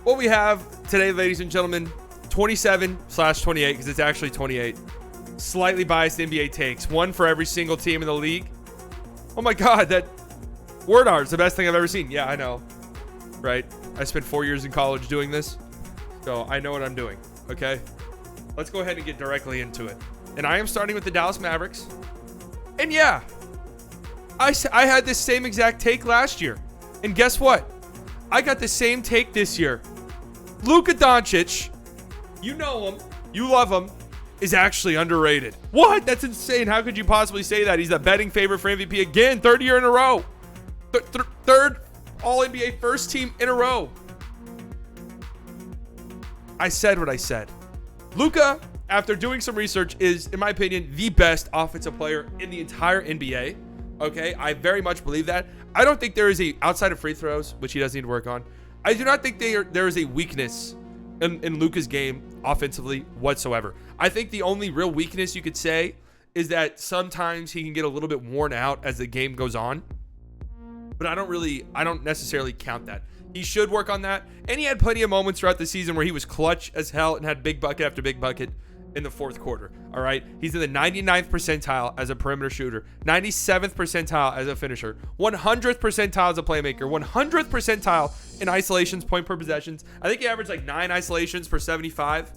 what we have today, ladies and gentlemen, 27/28, because it's actually 28. Slightly biased NBA takes. One for every single team in the league. Oh my God, that word art is the best thing I've ever seen. Yeah, I know. Right? I spent 4 years in college doing this, so I know what I'm doing. Okay? Let's go ahead and get directly into it. And I am starting with the Dallas Mavericks. And yeah, I had this same exact take last year. And guess what? I got the same take this year. Luka Doncic, you know him, you love him, is actually underrated. What? That's insane. How could you possibly say that? He's a betting favorite for MVP again, third year in a row. Third All-NBA first team in a row. I said what I said. Luka, after doing some research, is, in my opinion, the best offensive player in the entire NBA. Okay, I very much believe that. I don't think there is outside of free throws, which he does need to work on. I do not think there is a weakness in Luka's game offensively whatsoever. I think the only real weakness you could say is that sometimes he can get a little bit worn out as the game goes on. But I don't necessarily count that. He should work on that. And he had plenty of moments throughout the season where he was clutch as hell and had big bucket after big bucket in the fourth quarter. All right. He's in the 99th percentile as a perimeter shooter, 97th percentile as a finisher, 100th percentile as a playmaker, 100th percentile in isolations, point per possessions. I think he averaged like 9 isolations per 75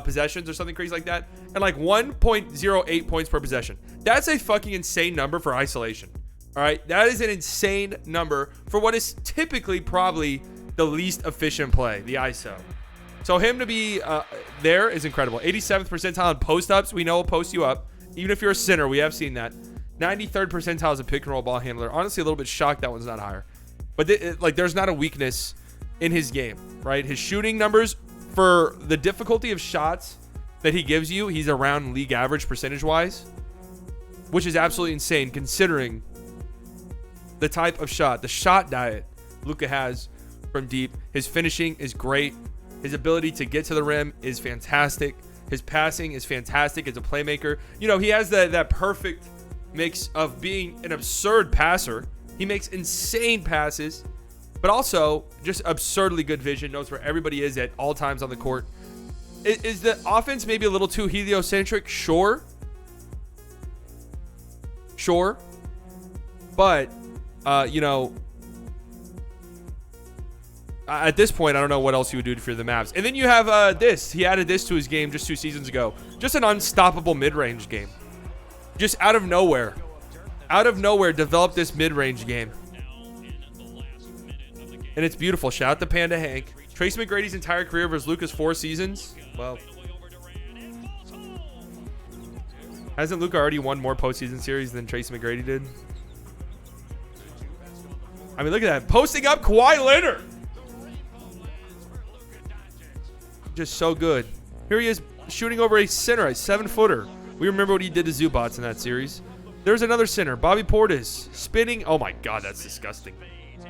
possessions or something crazy like that. And like 1.08 points per possession. That's a fucking insane number for isolation. All right. That is an insane number for what is typically probably the least efficient play, the ISO. So him to be there is incredible. 87th percentile in post-ups. We know he'll post you up. Even if you're a center, we have seen that. 93rd percentile as a pick-and-roll ball handler. Honestly, a little bit shocked that one's not higher. But there's not a weakness in his game, right? His shooting numbers, for the difficulty of shots that he gives you, he's around league average percentage-wise, which is absolutely insane considering the type of shot, the shot diet Luka has from deep. His finishing is great. His ability to get to the rim is fantastic. His passing is fantastic as a playmaker. You know, he has that perfect mix of being an absurd passer. He makes insane passes, but also just absurdly good vision, knows where everybody is at all times on the court. Is the offense maybe a little too heliocentric? Sure. But, you know, at this point, I don't know what else he would do for the Mavs. And then you have this. He added this to his game just 2 seasons ago. Just an unstoppable mid-range game. Just out of nowhere. Developed this mid-range game. And it's beautiful. Shout out to Panda Hank. Tracy McGrady's entire career versus Luka's 4 seasons. Well, hasn't Luka already won more postseason series than Tracy McGrady did? I mean, look at that. Posting up Kawhi Leonard. Just so good. Here he is shooting over a center, a 7-footer. We remember what he did to Zubats in that series. There's another center, Bobby Portis, spinning. Oh my God, that's disgusting.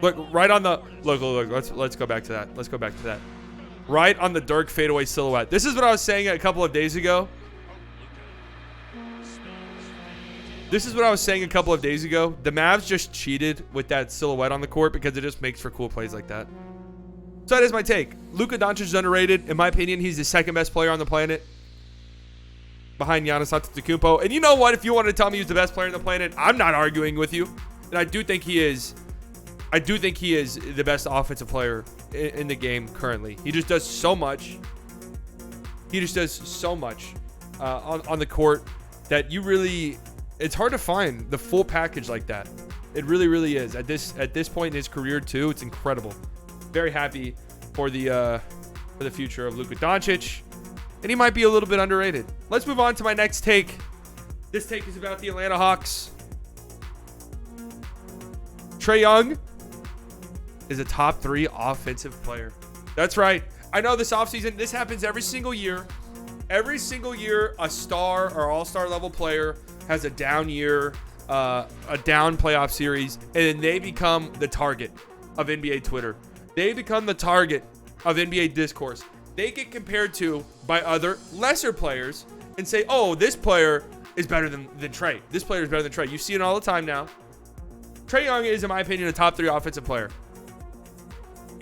Look, right on the look. Let's go back to that. Right on the Dirk fadeaway silhouette. This is what I was saying a couple of days ago. The Mavs just cheated with that silhouette on the court because it just makes for cool plays like that. So that is my take. Luka Doncic is underrated. In my opinion, he's the second best player on the planet behind Giannis Antetokounmpo. And you know what? If you want to tell me he's the best player on the planet, I'm not arguing with you. And I do think he is the best offensive player in the game currently. He just does so much. On the court that it's hard to find the full package like that. It really, really is. At this point in his career too, it's incredible. Very happy for the future of Luka Doncic, and he might be a little bit underrated. Let's move on to my next take. This take is about the Atlanta Hawks. Trae Young is a top 3 offensive player. That's right. I know this offseason, this happens every single year. Every single year, a star or all-star level player has a down year, a down playoff series, and then they become the target of NBA Twitter. They become the target of NBA discourse. They get compared to by other lesser players and say, oh, this player is better than Trae. This player is better than Trae. You see it all the time now. Trae Young is, in my opinion, a top 3 offensive player.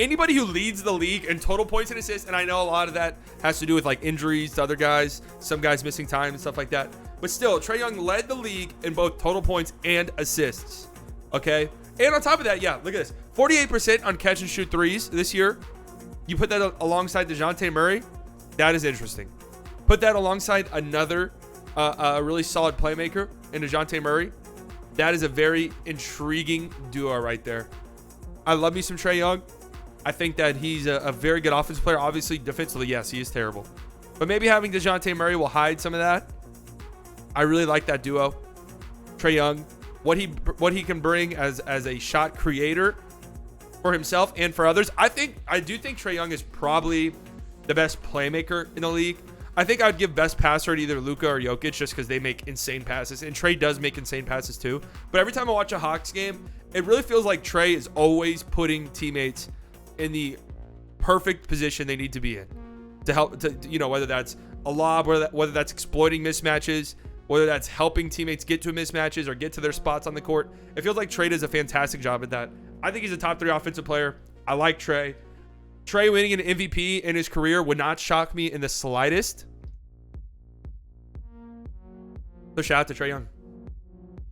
anybody who leads the league in total points and assists, and I know a lot of that has to do with like injuries to other guys, some guys missing time and stuff like that. But still, Trae Young led the league in both total points and assists. Okay? And on top of that, yeah, look at this. 48% on catch and shoot threes this year. You put that alongside DeJounte Murray. That is interesting. Put that alongside another a really solid playmaker in DeJounte Murray. That is a very intriguing duo right there. I love me some Trae Young. I think that he's a very good offensive player. Obviously, defensively, yes, he is terrible. But maybe having DeJounte Murray will hide some of that. I really like that duo. Trae Young, what he can bring as a shot creator for himself and for others. I do think Trae Young is probably the best playmaker in the league. I think I'd give best passer to either Luka or Jokic just because they make insane passes. And Trae does make insane passes too. But every time I watch a Hawks game, it really feels like Trae is always putting teammates in the perfect position they need to be in to help, to, you know, whether that's a lob, whether that's exploiting mismatches, whether that's helping teammates get to mismatches or get to their spots on the court. It feels like Trae does a fantastic job at that. I think he's a top 3 offensive player. I like Trae. Trae winning an MVP in his career would not shock me in the slightest. So shout out to Trae Young.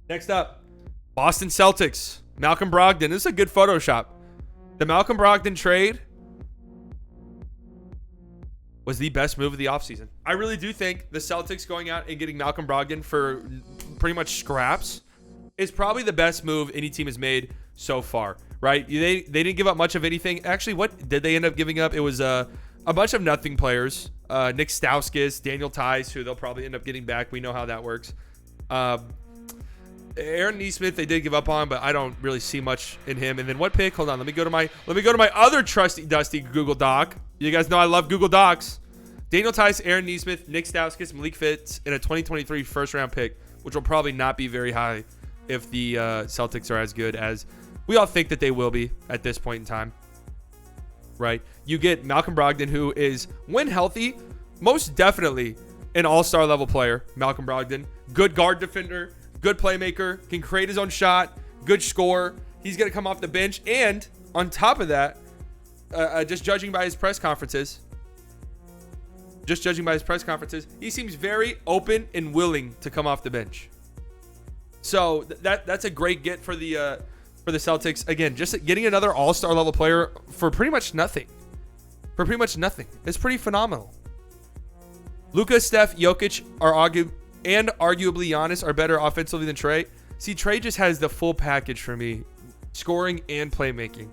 Next up, Boston Celtics. Malcolm Brogdon. This is a good Photoshop. The Malcolm Brogdon trade was the best move of the offseason. I really do think the Celtics going out and getting Malcolm Brogdon for pretty much scraps is probably the best move any team has made so far, right? They didn't give up much of anything. Actually, what did they end up giving up? It was a bunch of nothing players. Nick Stauskas, Daniel Tice, who they'll probably end up getting back. We know how that works. Aaron Nesmith they did give up on, but I don't really see much in him. And then what pick? Hold on, let me go to my other trusty dusty Google Doc. You guys know I love Google Docs. Daniel Tice, Aaron Nesmith, Nick Stauskas, Malik Fitz, and a 2023 first round pick, which will probably not be very high if the Celtics are as good as we all think that they will be at this point in time. Right? You get Malcolm Brogdon, who is, when healthy, most definitely an all-star level player. Malcolm Brogdon, good guard defender, good playmaker, can create his own shot, good scorer. He's going to come off the bench. And on top of that, just judging by his press conferences, he seems very open and willing to come off the bench. So that's a great get for the Celtics. Again, just getting another all-star level player for pretty much nothing. It's pretty phenomenal. Luka, Steph, Jokic are arguably Giannis are better offensively than Trae. See, Trae just has the full package for me, scoring and playmaking.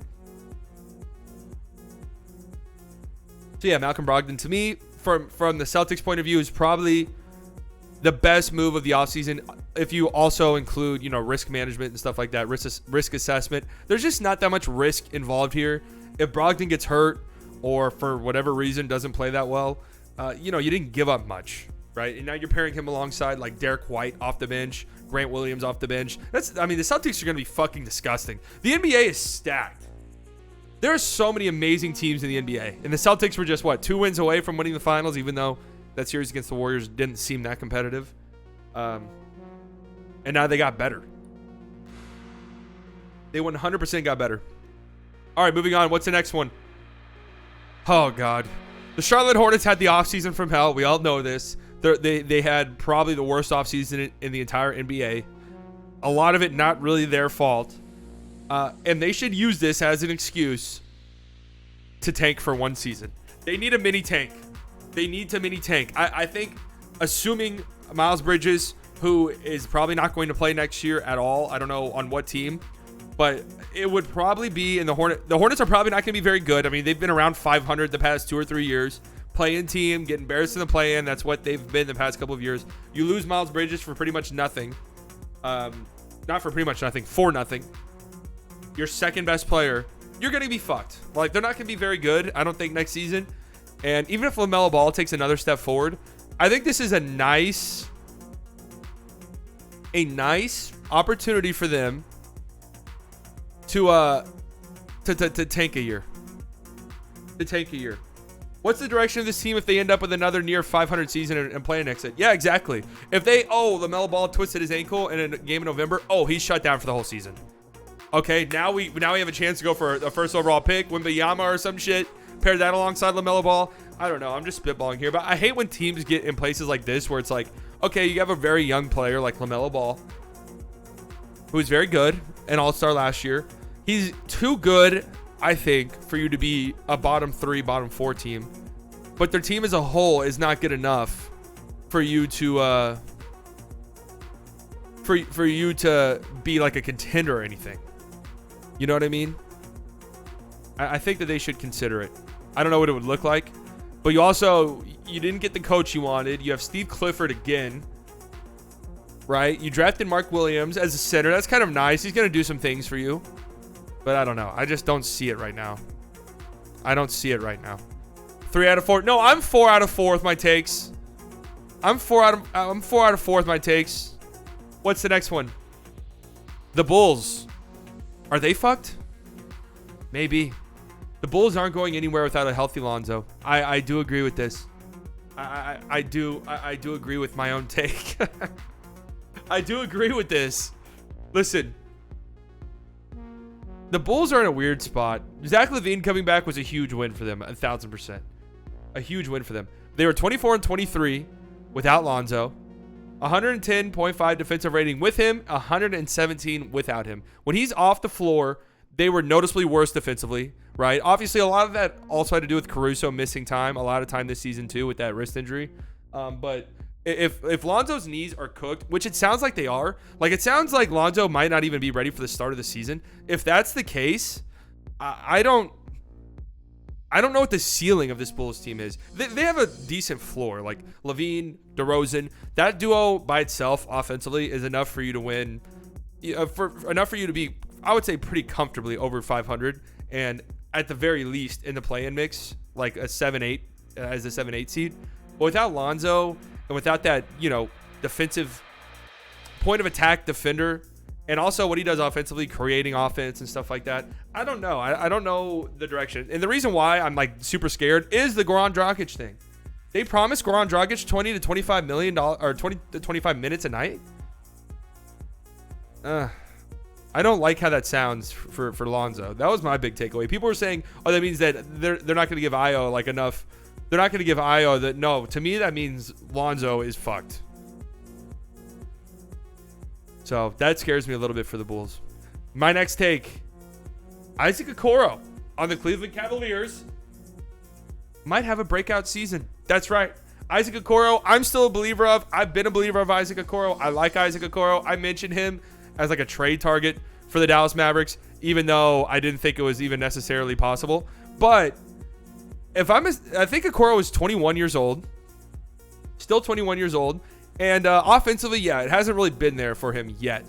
So yeah, Malcolm Brogdon to me, from the Celtics point of view, is probably the best move of the offseason. If you also include, risk management and stuff like that, risk assessment, there's just not that much risk involved here. If Brogdon gets hurt or for whatever reason doesn't play that well, you didn't give up much, right? And now you're pairing him alongside like Derek White off the bench, Grant Williams off the bench. The Celtics are going to be fucking disgusting. The NBA is stacked. There are so many amazing teams in the NBA. And the Celtics were just, 2 wins away from winning the finals, even though that series against the Warriors didn't seem that competitive. And now they got better. They 100% got better. All right, moving on. What's the next one? Oh, God. The Charlotte Hornets had the offseason from hell. We all know this. They had probably the worst offseason in the entire NBA. A lot of it not really their fault. And they should use this as an excuse to tank for one season. They need a mini tank. I think, assuming Miles Bridges, who is probably not going to play next year at all, I don't know on what team, but it would probably be in the Hornets. The Hornets are probably not going to be very good. I mean, they've been around 500 the past 2 or 3 years. Play-in team, get embarrassed in the play-in. That's what they've been the past couple of years. You lose Miles Bridges for pretty much nothing. Not for pretty much nothing, for nothing. Your second best player, you're going to be fucked. Like, they're not going to be very good, I don't think, next season. And even if LaMelo Ball takes another step forward, I think this is a nice opportunity for them to tank a year. What's the direction of this team if they end up with another near 500 season and play an exit? Yeah, exactly. If LaMelo Ball twisted his ankle in a game in November, he's shut down for the whole season. Okay, now we have a chance to go for a first overall pick, Wembanyama or some shit. Pair that alongside LaMelo Ball. I don't know. I'm just spitballing here, but I hate when teams get in places like this where it's like, okay, you have a very young player like LaMelo Ball, who is very good, an all-star last year. He's too good, I think, for you to be a bottom 3, bottom 4 team. But their team as a whole is not good enough for you to for you to be like a contender or anything. You know what I mean? I think that they should consider it. I don't know what it would look like, but you didn't get the coach you wanted. You have Steve Clifford again, right? You drafted Mark Williams as a center. That's kind of nice. He's going to do some things for you, but I don't know. I just don't see it right now. I don't see it right now. 3 out of 4. No, I'm 4 out of 4 with my takes. I'm 4 out of 4 with my takes. What's the next one? The Bulls. Are they fucked? Maybe. The Bulls aren't going anywhere without a healthy Lonzo. I do agree with this. I do agree with my own take. I do agree with this. Listen. The Bulls are in a weird spot. Zach LaVine coming back was a huge win for them, 1,000%. A huge win for them. They were 24-23 without Lonzo. 110.5 defensive rating with him, 117 without him. When he's off the floor, they were noticeably worse defensively, right? Obviously, a lot of that also had to do with Caruso missing time, a lot of time this season too with that wrist injury. But if Lonzo's knees are cooked, which it sounds like they are, like it sounds like Lonzo might not even be ready for the start of the season. If that's the case, I don't know what the ceiling of this Bulls team is. They have a decent floor, like LaVine, DeRozan. That duo by itself offensively is enough for you to win, enough for you to be, I would say, pretty comfortably over 500, and at the very least in the play-in mix, like a 7-8 as a 7-8 seed. But without Lonzo and without that, defensive point of attack defender, and also what he does offensively, creating offense and stuff like that, I don't know. I don't know the direction. And the reason why I'm like super scared is the Goran Dragic thing. They promised Goran Dragic $20 to $25 million or 20 to 25 minutes a night. I don't like how that sounds for Lonzo. That was my big takeaway. People were saying, oh, that means that they're not going to give Io like enough. They're not going to give Io that. No, to me, that means Lonzo is fucked. So that scares me a little bit for the Bulls. My next take, Isaac Okoro on the Cleveland Cavaliers might have a breakout season. That's right. Isaac Okoro, I'm still a believer of. I've been a believer of Isaac Okoro. I like Isaac Okoro. I mentioned him as like a trade target for the Dallas Mavericks, even though I didn't think it was even necessarily possible. But I think Okoro is 21 years old, still 21 years old. And offensively, yeah, it hasn't really been there for him yet.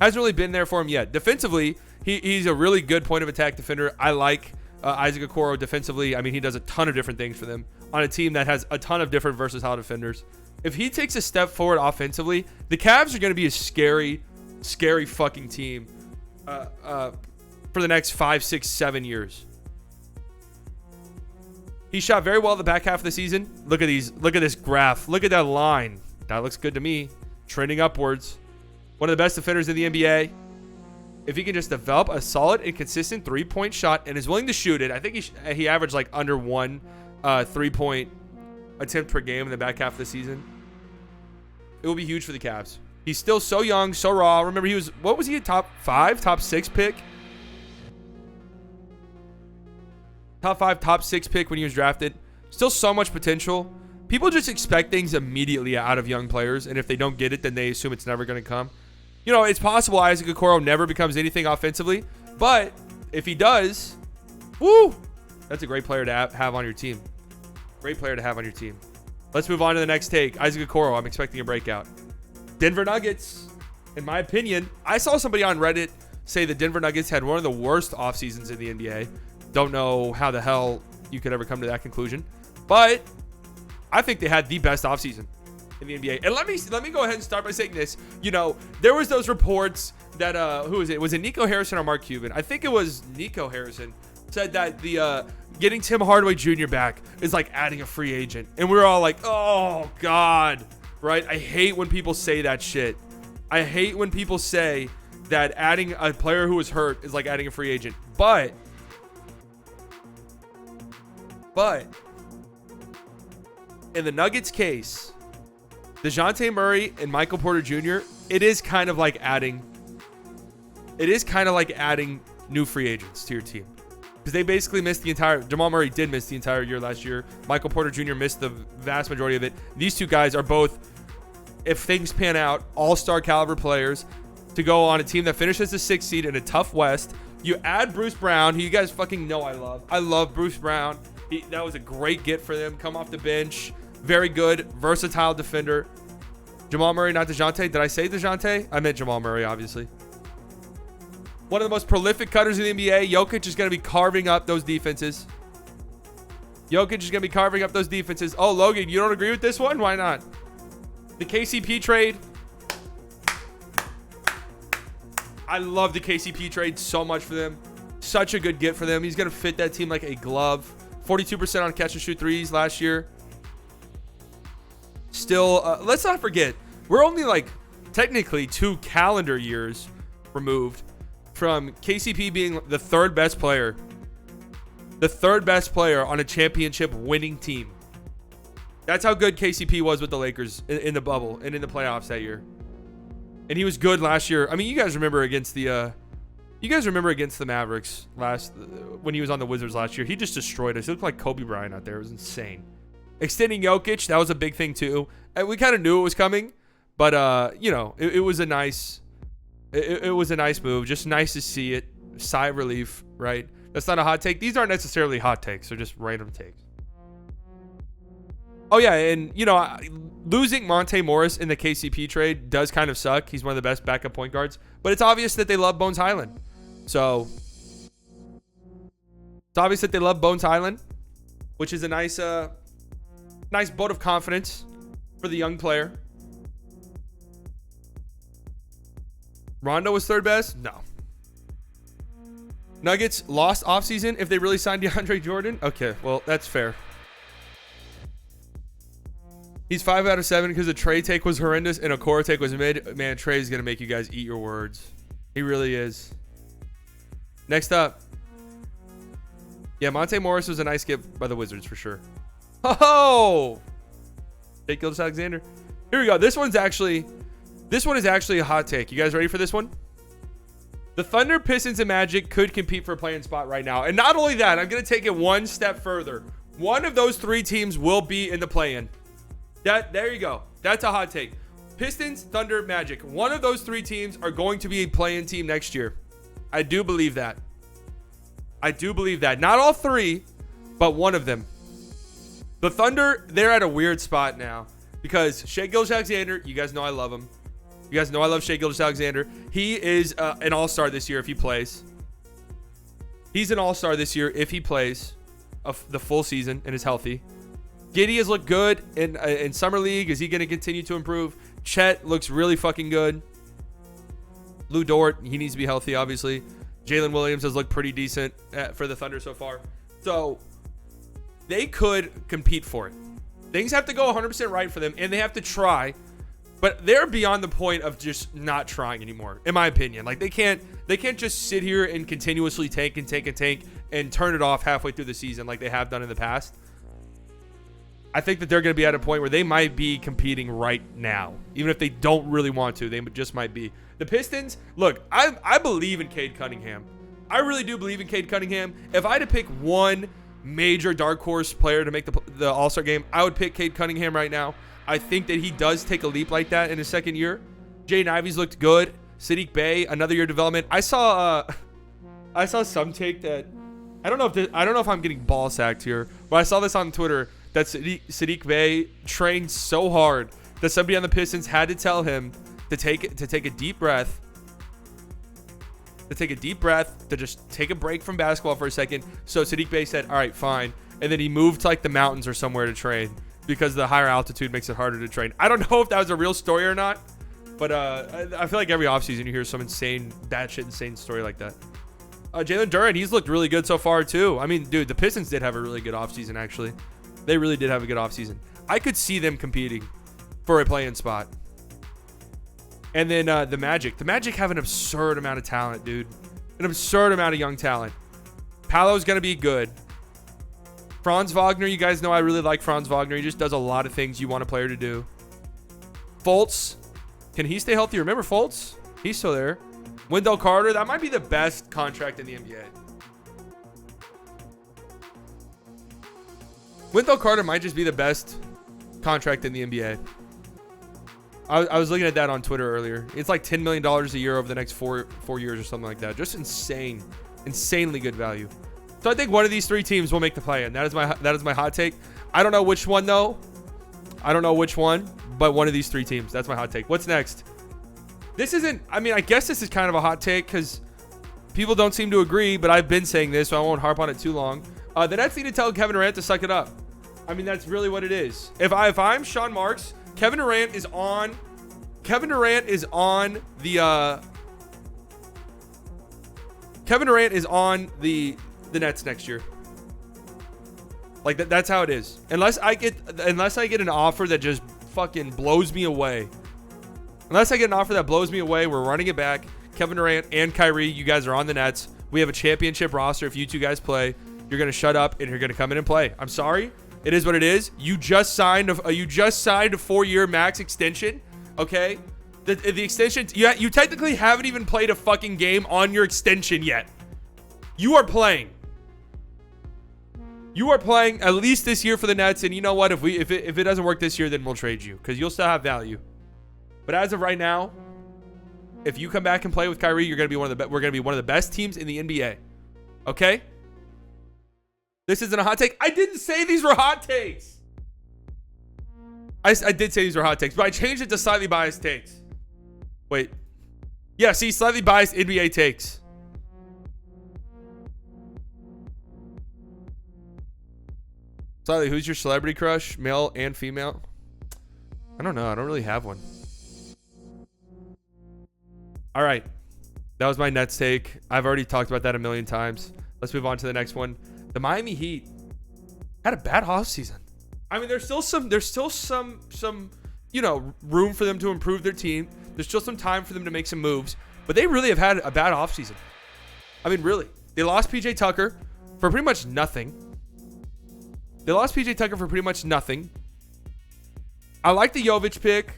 Defensively, he's a really good point of attack defender. I like Isaac Okoro defensively. I mean, he does a ton of different things for them on a team that has a ton of different versatile defenders. If he takes a step forward offensively, the Cavs are going to be a scary, scary fucking team for the next 5, 6, 7 years. He shot very well the back half of the season. Look at this graph. Look at that line. That looks good to me. Trending upwards. One of the best defenders in the NBA. If he can just develop a solid and consistent three-point shot and is willing to shoot it, I think he averaged like under 1 3-point attempt per game in the back half of the season. It will be huge for the Cavs. He's still so young, so raw. Remember, what was he, a top 5, top 6 pick? Top 5, top 6 pick when he was drafted. Still so much potential. People just expect things immediately out of young players, and if they don't get it, then they assume it's never going to come. It's possible Isaac Okoro never becomes anything offensively, but if he does, woo, that's a great player to have on your team. Great player to have on your team. Let's move on to the next take. Isaac Okoro, I'm expecting a breakout. Denver Nuggets, in my opinion, I saw somebody on Reddit say the Denver Nuggets had one of the worst off seasons in the NBA. Don't know how the hell you could ever come to that conclusion, but I think they had the best offseason in the NBA. And let me go ahead and start by saying this. There was those reports that who was it? Was it Nico Harrison or Mark Cuban? I think it was Nico Harrison said that the getting Tim Hardaway Jr. back is like adding a free agent. And we were all like, "Oh God." Right? I hate when people say that shit. I hate when people say that adding a player who was hurt is like adding a free agent. But in the Nuggets case, DeJounte Murray and Michael Porter Jr., it is kind of like adding new free agents to your team. Because they basically missed Jamal Murray did miss the entire year last year. Michael Porter Jr. missed the vast majority of it. These two guys are both, if things pan out, all-star caliber players to go on a team that finishes the 6th seed in a tough West. You add Bruce Brown, who you guys fucking know I love. I love Bruce Brown. That was a great get for them. Come off the bench. Very good, versatile defender. Jamal Murray, not DeJounte. Did I say DeJounte? I meant Jamal Murray, obviously. One of the most prolific cutters in the NBA. Jokic is going to be carving up those defenses. Oh, Logan, you don't agree with this one? Why not? The KCP trade. I love the KCP trade so much for them. Such a good get for them. He's going to fit that team like a glove. 42% on catch and shoot threes last year. Still, let's not forget, we're only like technically 2 calendar years removed from KCP being the third best player on a championship winning team. That's how good KCP was with the Lakers in the bubble and in the playoffs that year. And he was good last year. I mean, you guys remember against the Mavericks when he was on the Wizards last year. He just destroyed us. He looked like Kobe Bryant out there. It was insane. Extending Jokic, that was a big thing too. And we kind of knew it was coming, but it was a nice move. Just nice to see it. Sigh of relief, right? That's not a hot take. These aren't necessarily hot takes. They're just random takes. Oh yeah, and losing Monte Morris in the KCP trade does kind of suck. He's one of the best backup point guards, but it's obvious that they love Bones Highland. So it's obvious that they love Bones Highland, which is a nice vote of confidence for the young player. Rondo was third best? No. Nuggets lost offseason if they really signed DeAndre Jordan? Okay, well, that's fair. He's 5 out of 7 because the Trey take was horrendous and a core take was mid. Man, Trey's going to make you guys eat your words. He really is. Next up. Yeah, Monte Morris was a nice get by the Wizards for sure. Oh! Jake Gilgeous-Alexander. Here we go. This one is actually a hot take. You guys ready for this one? The Thunder, Pistons, and Magic could compete for a play-in spot right now. And not only that, I'm going to take it one step further. One of those 3 teams will be in the play-in. There you go. That's a hot take. Pistons, Thunder, Magic. One of those 3 teams are going to be a play-in team next year. I do believe that. Not all 3, but one of them. The Thunder, they're at a weird spot now because Shai Gilgeous-Alexander, you guys know I love him. You guys know I love Shai Gilgeous-Alexander. He is an all-star this year if he plays. He's an all-star this year if he plays the full season and is healthy. Giddey has looked good in Summer League. Is he going to continue to improve? Chet looks really fucking good. Lou Dort, he needs to be healthy, obviously. Jalen Williams has looked pretty decent for the Thunder so far. So they could compete for it. Things have to go 100% right for them, and they have to try. But they're beyond the point of just not trying anymore, in my opinion. Like they can't just sit here and continuously tank and turn it off halfway through the season like they have done in the past. I think that they're going to be at a point where they might be competing right now. Even if they don't really want to, they just might be. The Pistons, look, I believe in Cade Cunningham. I really do believe in Cade Cunningham. If I had to pick one major dark horse player to make the All-Star game, I would pick Cade Cunningham right now. I think that he does take a leap like that in his second year. Jaden Ivey's looked good. Sadiq Bey, another year development. I saw some take that I don't know if I'm getting ball sacked here, but I saw this on Twitter that Sadiq Bey trained so hard that somebody on the Pistons had to tell him to take a deep breath. To just take a break from basketball for a second. So Sadiq Bey said, all right, fine. And then he moved to like the mountains or somewhere to train because the higher altitude makes it harder to train. I don't know if that was a real story or not, but I feel like every offseason you hear some insane story like that. Jalen Duren, he's looked really good so far too. I mean, dude, the Pistons did have a really good offseason actually. They really did have a good offseason. I could see them competing for a play-in spot. And then the Magic. The Magic have an absurd amount of talent, dude. An absurd amount of young talent. Paolo's going to be good. Franz Wagner, you guys know I really like Franz Wagner. He just does a lot of things you want a player to do. Fultz. Can he stay healthy? Remember Fultz? He's still there. Wendell Carter. That might be the best contract in the NBA. Wendell Carter might just be the best contract in the NBA. I was looking at that on Twitter earlier. It's like $10 million a year over the next four years or something like that. Just insane. Insanely good value. So I think one of these three teams will make the play-in. That is my hot take. I don't know which one, though. I don't know which one, but one of these three teams. That's my hot take. What's next? This isn't... I mean, I guess this is kind of a hot take because people don't seem to agree, but I've been saying this, so I won't harp on it too long. The Nets need to tell Kevin Durant to suck it up. I mean, that's really what it is. If I'm Sean Marks... Kevin Durant is on the Nets next year. Like that's how it is. Unless I get an offer that just fucking blows me away. Unless I get an offer that blows me away, we're running it back. Kevin Durant and Kyrie, you guys are on the Nets. We have a championship roster. If you two guys play, you're gonna shut up and you're gonna come in and play. I'm sorry. It is what it is. You just signed a 4-year max extension. Okay, the extension. You technically haven't even played a fucking game on your extension yet. You are playing. You are playing at least this year for the Nets. And you know what? If it doesn't work this year, then we'll trade you because you'll still have value. But as of right now, if you come back and play with Kyrie, you're gonna be we're gonna be one of the best teams in the NBA. Okay. This isn't a hot take. I didn't say these were hot takes. I did say these were hot takes, but I changed it to slightly biased takes. Wait. Yeah, see, slightly biased NBA takes. Slightly, who's your celebrity crush, male and female? I don't know. I don't really have one. All right. That was my Nets take. I've already talked about that a million times. Let's move on to the next one. The Miami Heat had a bad offseason. I mean, there's still some, room for them to improve their team. There's still some time for them to make some moves, but they really have had a bad offseason. I mean, really. They lost PJ Tucker for pretty much nothing. I like the Jovic pick.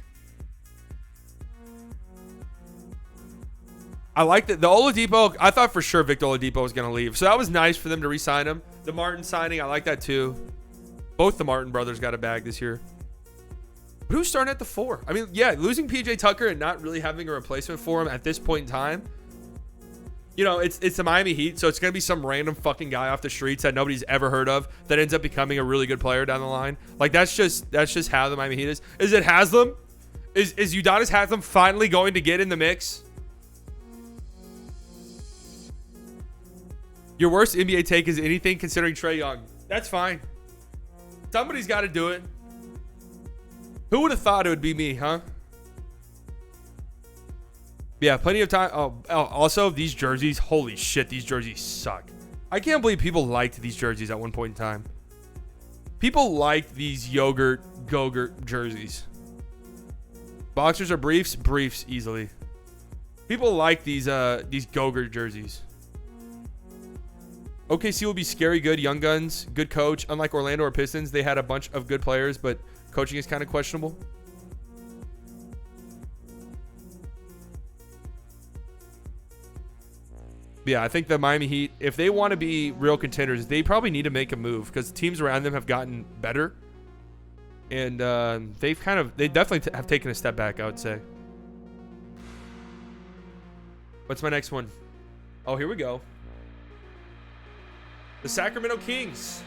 I like the Oladipo. I thought for sure Victor Oladipo was going to leave. So that was nice for them to re-sign him. The Martin signing, I like that too. Both the Martin brothers got a bag this year. But who's starting at the 4? I mean, yeah, losing PJ Tucker and not really having a replacement for him at this point in time. You know, it's the Miami Heat, so it's going to be some random fucking guy off the streets that nobody's ever heard of that ends up becoming a really good player down the line. Like, that's just how the Miami Heat is. Is it Haslam? Is Udonis Haslam finally going to get in the mix? Your worst NBA take is anything considering Trae Young. That's fine. Somebody's got to do it. Who would have thought it would be me, huh? Yeah, plenty of time. Oh, also, these jerseys. Holy shit, these jerseys suck. I can't believe people liked these jerseys at one point in time. People liked these Gogurt jerseys. Boxers or briefs? Briefs, easily. People like these Gogurt jerseys. OKC will be scary good, young guns, good coach. Unlike Orlando or Pistons, they had a bunch of good players, but coaching is kind of questionable. Yeah, I think the Miami Heat, if they want to be real contenders, they probably need to make a move because teams around them have gotten better. And they definitely have taken a step back, I would say. What's my next one? Oh, here we go. The Sacramento Kings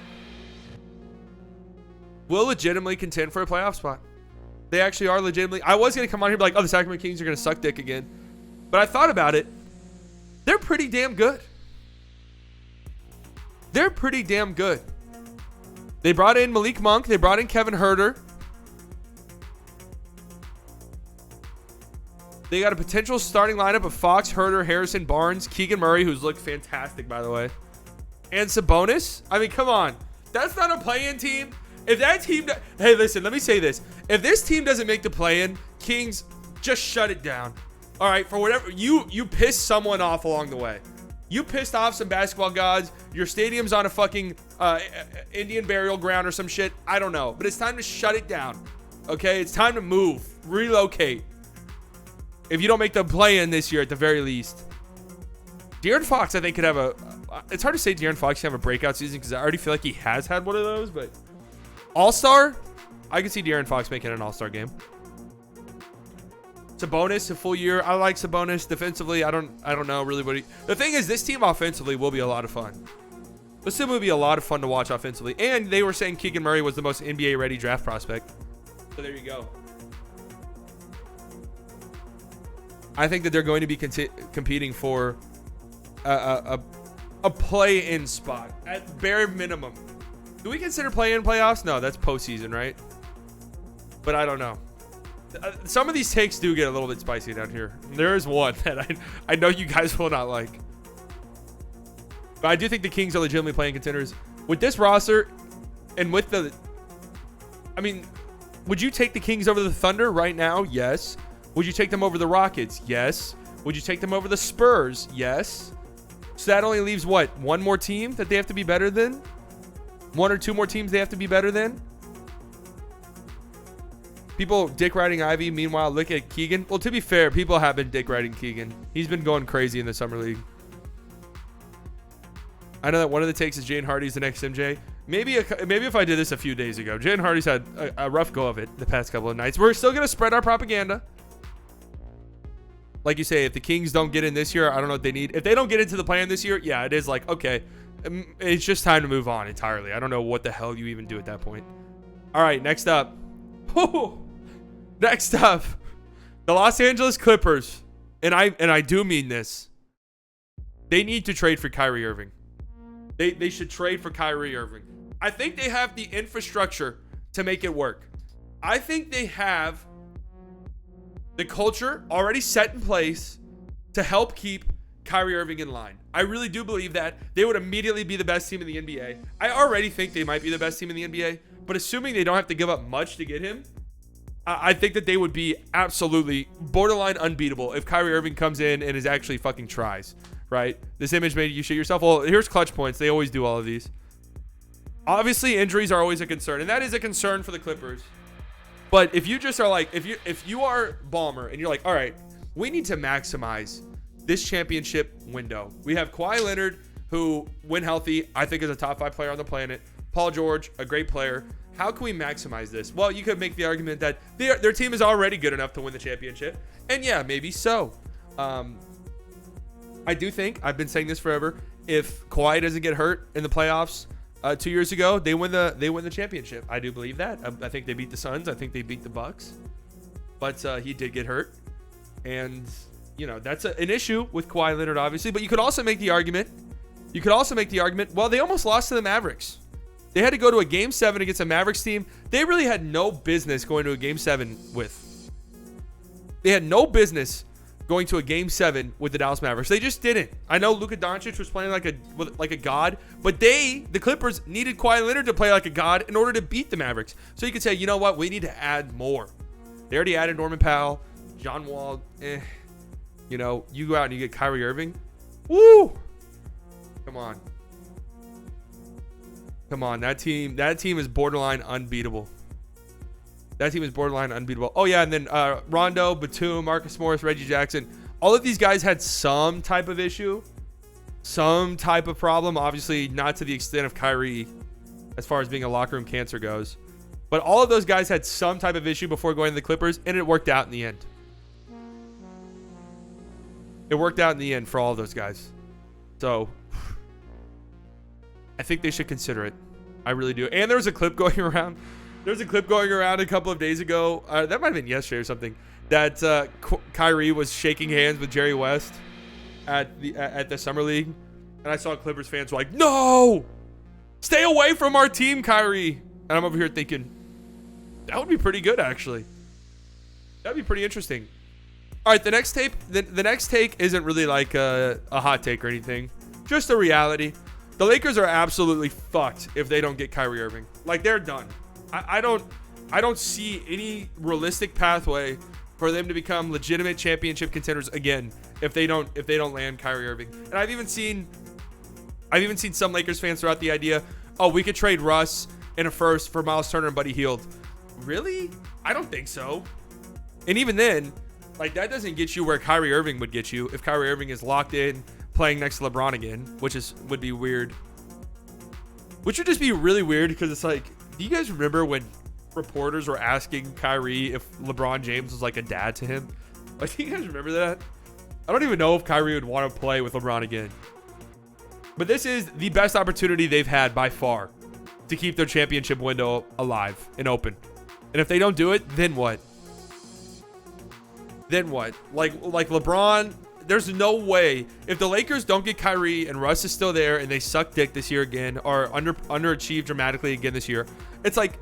will legitimately contend for a playoff spot. They actually are legitimately. I was going to come on here and be like, oh, the Sacramento Kings are going to suck dick again. But I thought about it. They're pretty damn good. They brought in Malik Monk. They brought in Kevin Huerter. They got a potential starting lineup of Fox, Huerter, Harrison, Barnes, Keegan Murray, who's looked fantastic, by the way. And Sabonis. I mean, come on. That's not a play-in team. If that team... Hey, listen, let me say this. If this team doesn't make the play-in, Kings, Just shut it down. All right, for whatever you pissed someone off along the way. You pissed off some basketball gods. Your stadium's on a fucking Indian burial ground or some shit. I don't know, but it's time to shut it down. Okay, it's time to move, relocate. If you don't make the play-in this year, at the very least. De'Aaron Fox, I think, could have it's hard to say De'Aaron Fox can have a breakout season because I already feel like he has had one of those. But All-Star, I can see De'Aaron Fox making an All-Star game. Sabonis, a full year. I like Sabonis defensively. I don't know really what the thing is, this team offensively will be a lot of fun. This team will be a lot of fun to watch offensively. And they were saying Keegan Murray was the most NBA ready draft prospect. So there you go. I think that they're going to be competing for a play-in spot at bare minimum. Do we consider play-in playoffs? No, that's postseason, right? But I don't know. Some of these takes do get a little bit spicy down here. There is one that I know you guys will not like. But I do think the Kings are legitimately playing contenders. With this roster and with the... I mean, would you take the Kings over the Thunder right now? Yes. Would you take them over the Rockets? Yes. Would you take them over the Spurs? Yes. So that only leaves what? One more team that they have to be better than? One or two more teams they have to be better than? People dick riding Ivy. Meanwhile, look at Keegan. Well, to be fair, people have been dick riding Keegan. He's been going crazy in the summer league. I know that one of the takes is Jalen Hardy's the next MJ. Maybe if I did this a few days ago. Jalen Hardy's had a rough go of it the past couple of nights. We're still going to spread our propaganda. Like you say, if the Kings don't get in this year, I don't know what they need. If they don't get into the play-in this year, yeah, it is like, okay, it's just time to move on entirely. I don't know what the hell you even do at that point. All right, next up. Next up, the Los Angeles Clippers, and I do mean this. They need to trade for Kyrie Irving. They should trade for Kyrie Irving. I think they have the infrastructure to make it work. I think they have the culture already set in place to help keep Kyrie Irving in line. I really do believe that they would immediately be the best team in the NBA. I already think they might be the best team in the NBA, but assuming they don't have to give up much to get him, I think that they would be absolutely borderline unbeatable if Kyrie Irving comes in and is actually fucking tries, right? This image made you shit yourself. Well, here's clutch points. They always do all of these. Obviously, injuries are always a concern, and that is a concern for the Clippers. But if you just are like, if you are Ballmer and you're like, all right, we need to maximize this championship window. We have Kawhi Leonard, who, when healthy, I think is a top 5 player on the planet. Paul George, a great player. How can we maximize this? Well, you could make the argument that their team is already good enough to win the championship. And yeah, maybe so. I do think, I've been saying this forever, if Kawhi doesn't get hurt in the playoffs 2 years ago, they win the championship. I do believe that. I think they beat the Suns. I think they beat the Bucks. But he did get hurt. And, you know, that's an issue with Kawhi Leonard, obviously. But you could also make the argument, well, they almost lost to the Mavericks. They had to go to a Game 7 against a Mavericks team they really had no business going to a Game 7 with. They had no business going to a Game 7 with the Dallas Mavericks. They just didn't. I know Luka Doncic was playing like a god, but the Clippers, needed Kawhi Leonard to play like a god in order to beat the Mavericks. So you could say, you know what? We need to add more. They already added Norman Powell, John Wall. You know, you go out and you get Kyrie Irving. Woo! Come on. That team is borderline unbeatable. Oh, yeah, and then Rondo, Batum, Marcus Morris, Reggie Jackson. All of these guys had some type of issue, some type of problem. Obviously, not to the extent of Kyrie as far as being a locker room cancer goes. But all of those guys had some type of issue before going to the Clippers, and it worked out in the end. It worked out in the end for all of those guys. So I think they should consider it. I really do. And there was a clip going around. A couple of days ago. That might have been yesterday or something. That Kyrie was shaking hands with Jerry West at the Summer League. And I saw Clippers fans were like, no! Stay away from our team, Kyrie. And I'm over here thinking, that would be pretty good, actually. That'd be pretty interesting. All right, the next take isn't really like a hot take or anything. Just a reality. The Lakers are absolutely fucked if they don't get Kyrie Irving. Like, they're done. I don't see any realistic pathway for them to become legitimate championship contenders again if they don't land Kyrie Irving. And I've even seen some Lakers fans throw out the idea, oh, we could trade Russ in a first for Miles Turner and Buddy Hield. Really? I don't think so. And even then, like, that doesn't get you where Kyrie Irving would get you if Kyrie Irving is locked in playing next to LeBron again, which would be weird. Which would just be really weird because it's like, do you guys remember when reporters were asking Kyrie if LeBron James was like a dad to him? Like, do you guys remember that? I don't even know if Kyrie would want to play with LeBron again. But this is the best opportunity they've had by far to keep their championship window alive and open. And if they don't do it, then what? Then what? Like LeBron, there's no way. If the Lakers don't get Kyrie and Russ is still there and they suck dick this year again or underachieve dramatically again this year, it's like,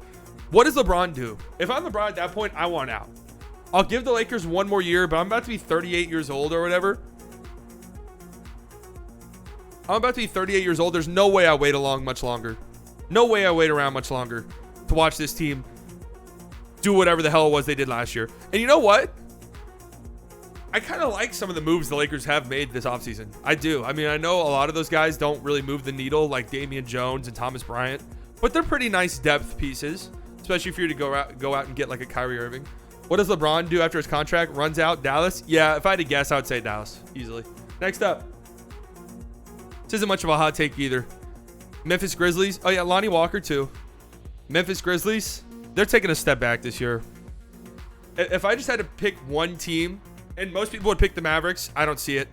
what does LeBron do? If I'm LeBron at that point, I want out. I'll give the Lakers one more year, but I'm about to be 38 years old or whatever. I'm about to be 38 years old. There's no way I wait much longer. No way I wait around much longer to watch this team do whatever the hell it was they did last year. And you know what? I kind of like some of the moves the Lakers have made this offseason. I do. I mean, I know a lot of those guys don't really move the needle like Damian Jones and Thomas Bryant, but they're pretty nice depth pieces, especially if you're to go out and get like a Kyrie Irving. What does LeBron do after his contract runs out? Dallas? Yeah, if I had to guess, I would say Dallas easily. Next up. This isn't much of a hot take either. Memphis Grizzlies. Oh, yeah, Lonnie Walker, too. Memphis Grizzlies, they're taking a step back this year. If I just had to pick one team, and most people would pick the Mavericks, I don't see it.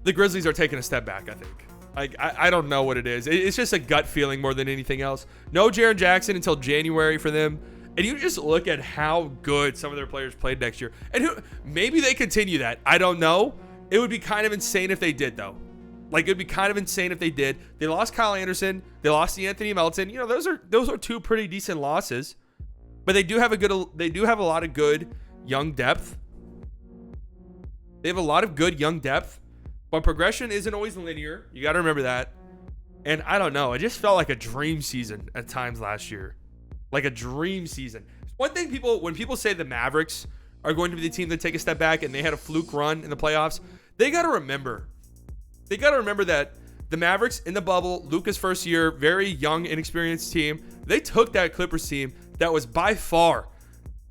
The Grizzlies are taking a step back, I think. Like, I don't know what it is. It's just a gut feeling more than anything else. No Jaren Jackson until January for them. And you just look at how good some of their players played next year. And maybe they continue that. I don't know. It would be kind of insane if they did, though. Like, it would be kind of insane if they did. They lost Kyle Anderson. They lost Anthony Melton. You know, those are two pretty decent losses. But they do have a lot of good young depth. They have a lot of good young depth. But progression isn't always linear. You got to remember that. And I don't know. It just felt like a dream season at times last year. Like a dream season. One thing when people say the Mavericks are going to be the team that take a step back and they had a fluke run in the playoffs, they got to remember. They got to remember that the Mavericks in the bubble, Luka's first year, very young, inexperienced team, they took that Clippers team that was by far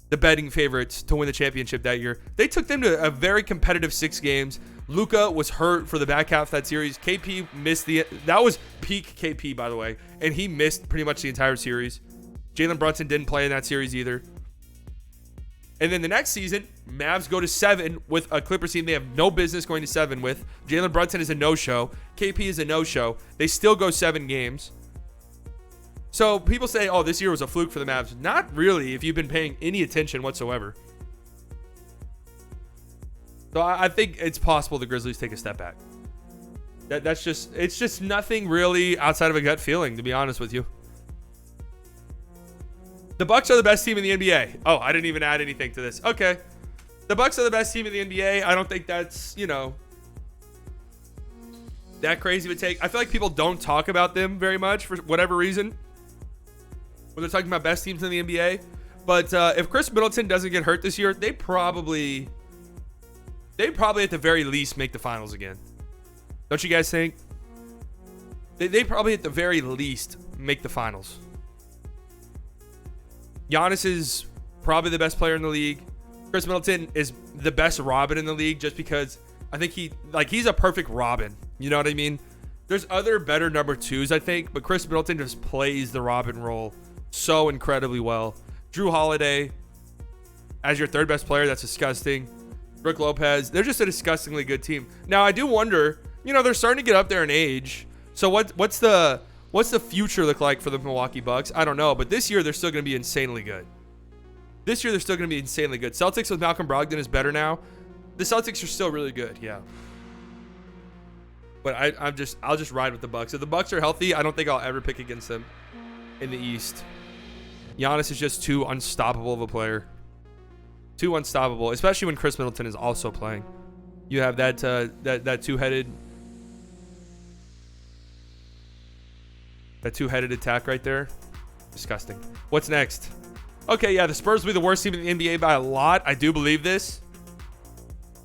the betting favorites to win the championship that year. They took them to a very competitive 6 games. Luka was hurt for the back half of that series. KP missed that was peak KP, by the way, and he missed pretty much the entire series. Jalen Brunson didn't play in that series either. And then the next season, Mavs go to 7 with a Clippers team they have no business going to 7 with. Jalen Brunson is a no-show. KP is a no-show. They still go 7 games. So people say, oh, this year was a fluke for the Mavs. Not really, if you've been paying any attention whatsoever. So I think it's possible the Grizzlies take a step back. It's just nothing really outside of a gut feeling, to be honest with you. The Bucks are the best team in the NBA. Oh, I didn't even add anything to this. Okay. The Bucks are the best team in the NBA. I don't think that's, that crazy of a take. I feel like people don't talk about them very much for whatever reason when they're talking about best teams in the NBA. But if Chris Middleton doesn't get hurt this year, they probably at the very least make the finals again. Don't you guys think? They probably at the very least make the finals. Giannis is probably the best player in the league. Chris Middleton is the best Robin in the league just because I think he's a perfect Robin. You know what I mean? There's other better number 2s, I think, but Chris Middleton just plays the Robin role so incredibly well. Drew Holiday as your third best player, that's disgusting. Brook Lopez, they're just a disgustingly good team. Now, I do wonder, they're starting to get up there in age. So what's the future look like for the Milwaukee Bucks? I don't know, but this year they're still going to be insanely good. Celtics with Malcolm Brogdon is better now. The Celtics are still really good, yeah. But I'll just ride with the Bucks. If the Bucks are healthy, I don't think I'll ever pick against them in the East. Giannis is just too unstoppable of a player. Too unstoppable, especially when Chris Middleton is also playing. You have that two-headed attack right there. Disgusting. What's next? Okay, yeah, the Spurs will be the worst team in the NBA by a lot. I do believe this.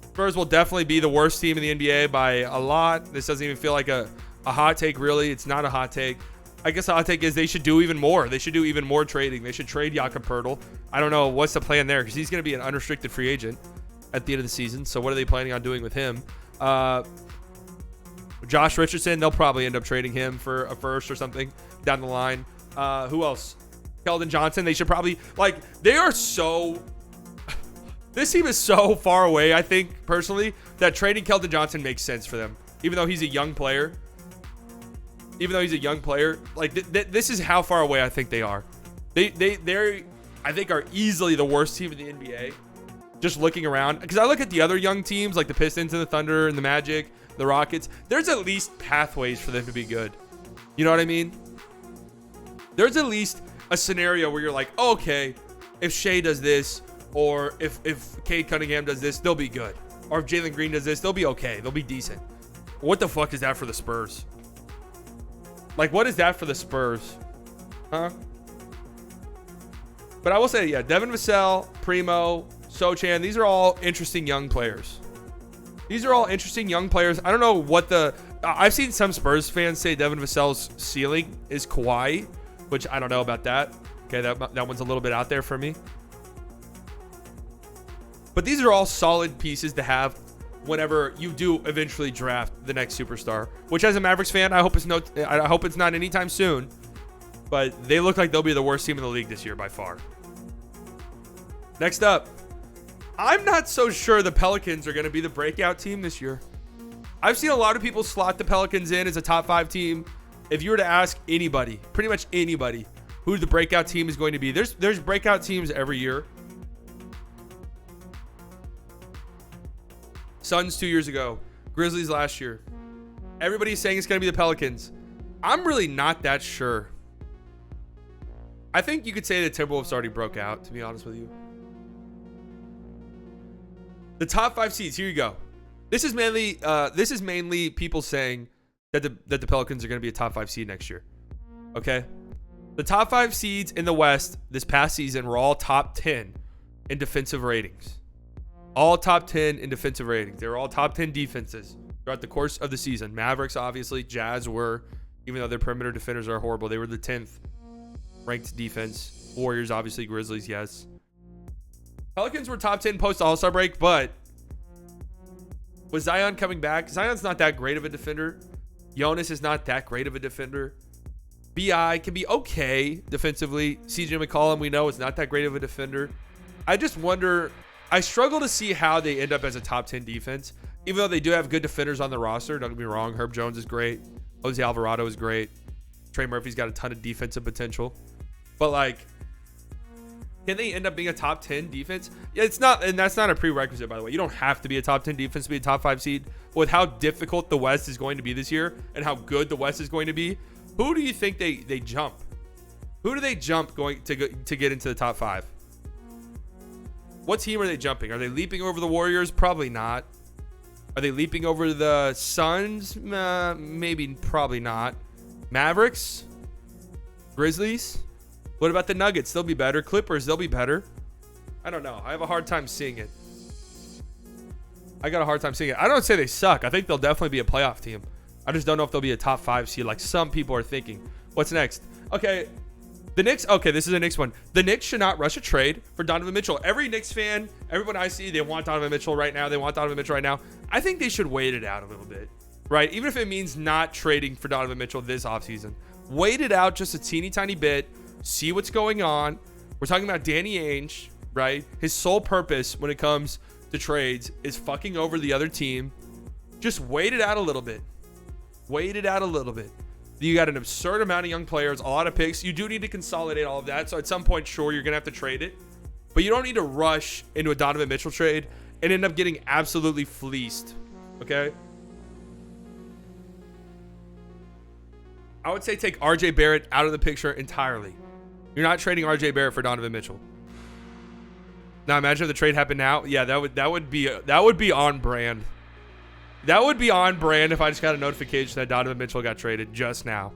Spurs will definitely be the worst team in the NBA by a lot. This doesn't even feel like a hot take, really. It's not a hot take. I guess the hot take is they should do even more. They should do even more trading. They should trade Jakob Poeltl. I don't know what's the plan there because he's going to be an unrestricted free agent at the end of the season. So what are they planning on doing with him? Josh Richardson, they'll probably end up trading him for a first or something down the line. Who else? Keldon Johnson. They should probably, they are so... This team is so far away, I think, personally, that trading Keldon Johnson makes sense for them. Even though he's a young player. This is how far away I think they are. They're I think, are easily the worst team in the NBA. Just looking around. Because I look at the other young teams, like the Pistons and the Thunder and the Magic, the Rockets. There's at least pathways for them to be good. You know what I mean? There's at least a scenario where you're like, oh, okay, if Shea does this, or if Cade Cunningham does this, they'll be good. Or if Jalen Green does this, they'll be okay. They'll be decent. What the fuck is that for the Spurs? What is that for the Spurs? Huh? But I will say, yeah, Devin Vassell, Primo, Sochan, these are all interesting young players. I don't know what I've seen some Spurs fans say Devin Vassell's ceiling is Kawhi, which I don't know about that. Okay, that one's a little bit out there for me. But these are all solid pieces to have whenever you do eventually draft the next superstar. Which, as a Mavericks fan, I hope it's not anytime soon. But they look like they'll be the worst team in the league this year by far. Next up, I'm not so sure the Pelicans are going to be the breakout team this year. I've seen a lot of people slot the Pelicans in as a top 5 team. If you were to ask anybody, pretty much anybody, who the breakout team is going to be, there's breakout teams every year. Suns 2 years ago, Grizzlies last year. Everybody's saying it's going to be the Pelicans. I'm really not that sure. I think you could say the Timberwolves already broke out, to be honest with you. The top 5 seeds, here you go. This is mainly people saying that the Pelicans are going to be a top 5 seed next year. Okay? The top 5 seeds in the West this past season were all top 10 in defensive ratings. All top 10 in defensive ratings. They were all top 10 defenses throughout the course of the season. Mavericks, obviously. Jazz were, even though their perimeter defenders are horrible, they were the 10th ranked defense. Warriors, obviously. Grizzlies, yes. Pelicans were top 10 post All-Star break, but with Zion coming back, Zion's not that great of a defender. Jonas is not that great of a defender. BI can be okay defensively. CJ McCollum, we know, is not that great of a defender. I just wonder... I struggle to see how they end up as a top 10 defense, even though they do have good defenders on the roster. Don't get me wrong. Herb Jones is great. Jose Alvarado is great. Trey Murphy's got a ton of defensive potential. But, can they end up being a top 10 defense? Yeah, it's not, and that's not a prerequisite, by the way. You don't have to be a top 10 defense to be a top 5 seed. With how difficult the West is going to be this year and how good the West is going to be, who do you think they jump? Who do they jump going to get into the top 5? What team are they jumping? Are they leaping over the Warriors? Probably not. Are they leaping over the Suns? Maybe, probably not. Mavericks? Grizzlies? What about the Nuggets? They'll be better. Clippers? They'll be better. I don't know. I have a hard time seeing it. I don't say they suck. I think they'll definitely be a playoff team. I just don't know if they'll be a top 5 seed like some people are thinking. What's next? Okay. The Knicks, okay, this is a Knicks one. The Knicks should not rush a trade for Donovan Mitchell. Every Knicks fan, everyone I see, they want Donovan Mitchell right now. I think they should wait it out a little bit, right? Even if it means not trading for Donovan Mitchell this offseason. Wait it out just a teeny tiny bit. See what's going on. We're talking about Danny Ainge, right? His sole purpose when it comes to trades is fucking over the other team. Just wait it out a little bit. You got an absurd amount of young players, a lot of picks. You do need to consolidate all of that. So at some point, sure, you're going to have to trade it. But you don't need to rush into a Donovan Mitchell trade and end up getting absolutely fleeced. Okay? I would say take RJ Barrett out of the picture entirely. You're not trading RJ Barrett for Donovan Mitchell. Now imagine if the trade happened now. Yeah, that would be on brand. That would be on brand if I just got a notification that Donovan Mitchell got traded just now.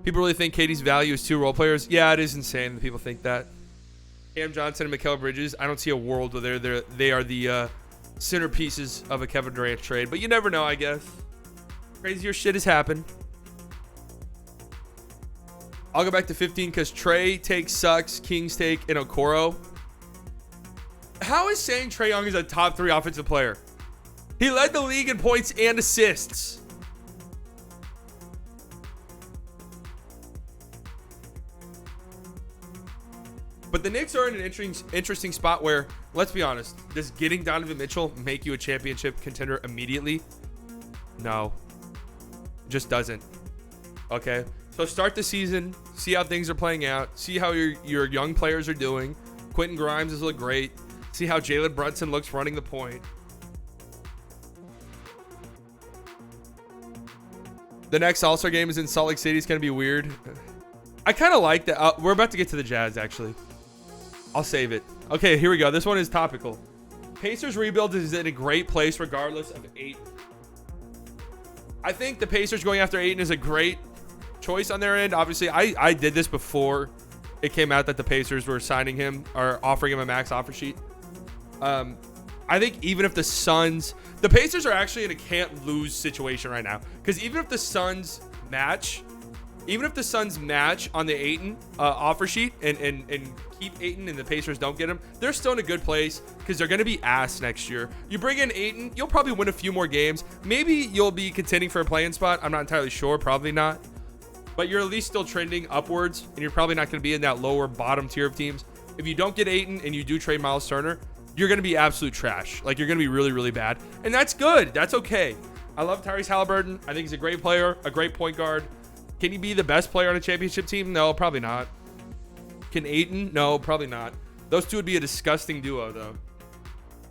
People really think KD's value is 2 role players. Yeah, it is insane that people think that. Cam Johnson and Mikal Bridges, I don't see a world where they are the centerpieces of a Kevin Durant trade. But you never know, I guess. Crazier shit has happened. I'll go back to 15 because Trey takes Sucks, Kings take, and Okoro. How is saying Trae Young is a top 3 offensive player? He led the league in points and assists. But the Knicks are in an interesting spot where, let's be honest, does getting Donovan Mitchell make you a championship contender immediately? No. It just doesn't. Okay? So start the season, see how things are playing out, see how your young players are doing. Quentin Grimes has looked great. See how Jalen Brunson looks running the point. The next All-Star game is in Salt Lake City. It's going to be weird. I kind of like that. We're about to get to the Jazz, actually. I'll save it. Okay, here we go. This one is topical. Pacers rebuild is in a great place regardless of Ayton. I think the Pacers going after Ayton is a great choice on their end. Obviously, I did this before it came out that the Pacers were signing him or offering him a max offer sheet. I think even if the Pacers are actually in a can't lose situation right now, because even if the Suns match on the Ayton offer sheet and keep Ayton and the Pacers don't get him, they're still in a good place because they're going to be ass next year. You bring in Ayton, you'll probably win a few more games. Maybe you'll be contending for a play-in spot. I'm not entirely sure. Probably not. But you're at least still trending upwards, and you're probably not going to be in that lower bottom tier of teams. If you don't get Ayton and you do trade Miles Turner, you're going to be absolute trash. Like, you're going to be really, really bad. And that's good. That's okay. I love Tyrese Halliburton. I think he's a great player, a great point guard. Can he be the best player on a championship team? No, probably not. Can Ayton? No, probably not. Those two would be a disgusting duo, though.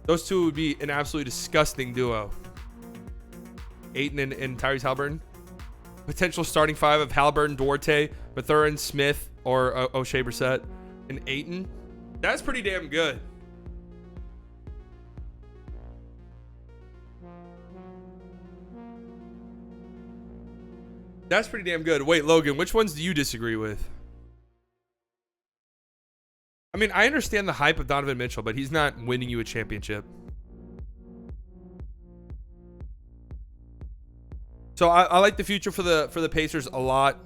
Those two would be an absolutely disgusting duo. Ayton and Tyrese Halliburton. Potential starting 5 of Halliburton, Duarte, Mathurin, Smith, or O'Shea Brissett, and Ayton. That's pretty damn good. That's pretty damn good. Wait, Logan, which ones do you disagree with? I mean, I understand the hype of Donovan Mitchell, but he's not winning you a championship. So I like the future for the Pacers a lot.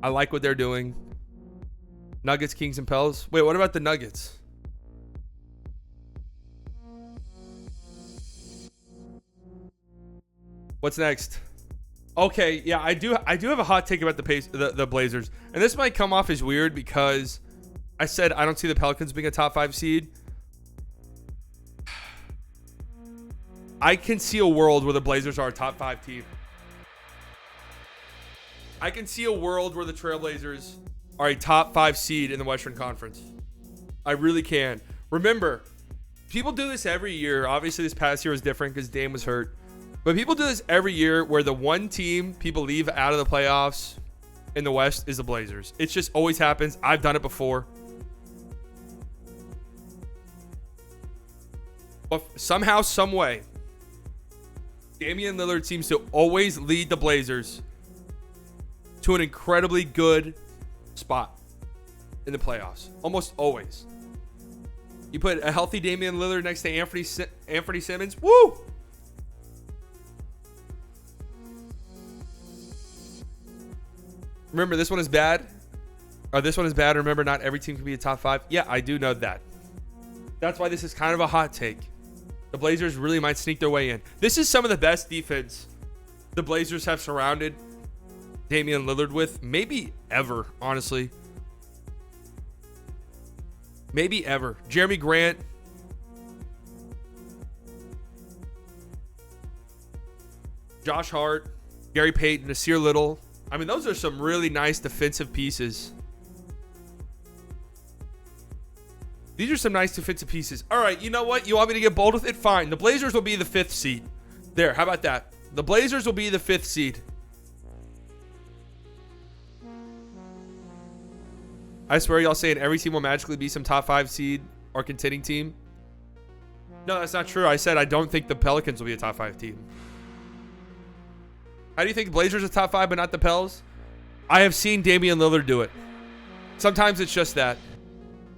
I like what they're doing. Nuggets, Kings, and Pels. Wait, what about the Nuggets? What's next? Okay, yeah, I do have a hot take about the Blazers. And this might come off as weird because I said I don't see the Pelicans being a top 5 seed. I can see a world where the Blazers are a top 5 team. I can see a world where the Trailblazers are a top 5 seed in the Western Conference. I really can. Remember, people do this every year. Obviously, this past year was different because Dame was hurt. But people do this every year where the one team people leave out of the playoffs in the West is the Blazers. It just always happens. I've done it before. But somehow, some way, Damian Lillard seems to always lead the Blazers to an incredibly good spot in the playoffs. Almost always. You put a healthy Damian Lillard next to Anthony Simmons. Woo! Remember, this one is bad. Or this one is bad. Remember, not every team can be a top 5. Yeah, I do know that. That's why this is kind of a hot take. The Blazers really might sneak their way in. This is some of the best defense the Blazers have surrounded Damian Lillard with. Maybe ever, honestly. Maybe ever. Jeremy Grant. Josh Hart. Gary Payton. Nasir Little. I mean, those are some really nice defensive pieces. These are some nice defensive pieces. All right, you know what? You want me to get bold with it? Fine. The Blazers will be the 5th seed. There, how about that? The Blazers will be the 5th seed. I swear y'all saying every team will magically be some top 5 seed or contending team. No, that's not true. I said I don't think the Pelicans will be a top 5 team. How do you think the Blazers are top 5 but not the Pels? I have seen Damian Lillard do it. Sometimes it's just that.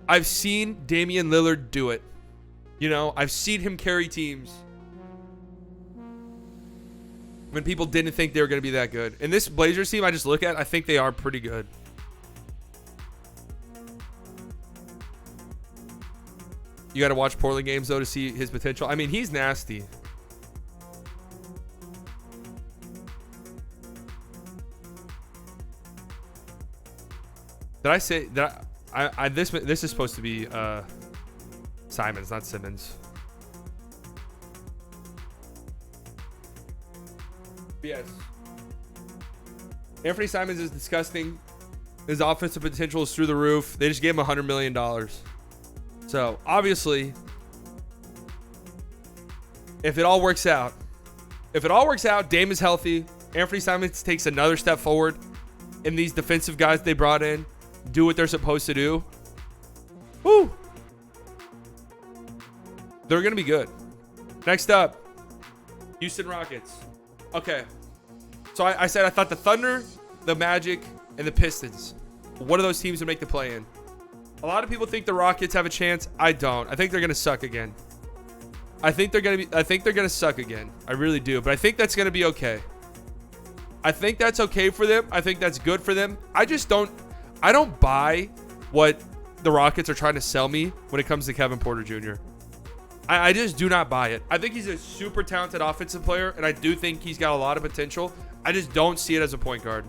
I've seen Damian Lillard do it. You know, I've seen him carry teams when people didn't think they were going to be that good. And this Blazers team I just look at, I think they are pretty good. You got to watch Portland games, though, to see his potential. I mean, he's nasty. Did I say that? This is supposed to be Simons, not Simmons. Yes. Anthony Simons is disgusting. His offensive potential is through the roof. They just gave him $100 million. So, obviously, if it all works out, Dame is healthy, Anthony Simons takes another step forward, and these defensive guys they brought in do what they're supposed to do, woo, they're going to be good. Next up, Houston Rockets. Okay. So I said I thought the Thunder, the Magic, and the Pistons, one of those teams would make the play-in. A lot of people think the Rockets have a chance. I don't. I think they're going to suck again. I think they're going to suck again. I really do. But I think that's going to be okay. I think that's okay for them. I think that's good for them. I don't buy what the Rockets are trying to sell me when it comes to Kevin Porter Jr. I just do not buy it. I think he's a super talented offensive player, and I do think he's got a lot of potential. I just don't see it as a point guard.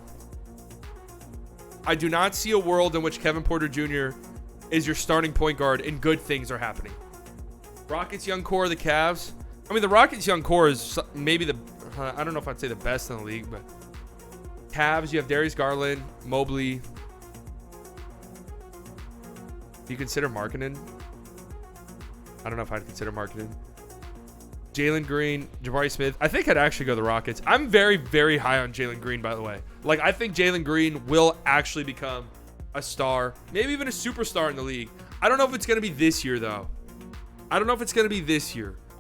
I do not see a world in which Kevin Porter Jr. is your starting point guard and good things are happening. Rockets young core, the Cavs. I mean, the Rockets young core is maybe I don't know if I'd say the best in the league, but Cavs, you have Darius Garland, Mobley. Do you consider Markkanen? I don't know if I'd consider Markkanen. Jalen Green, Jabari Smith. I think I'd actually go the Rockets. I'm very, very high on Jalen Green, by the way. Like, I think Jalen Green will actually become a star, maybe even a superstar in the league. I don't know if it's going to be this year, though. I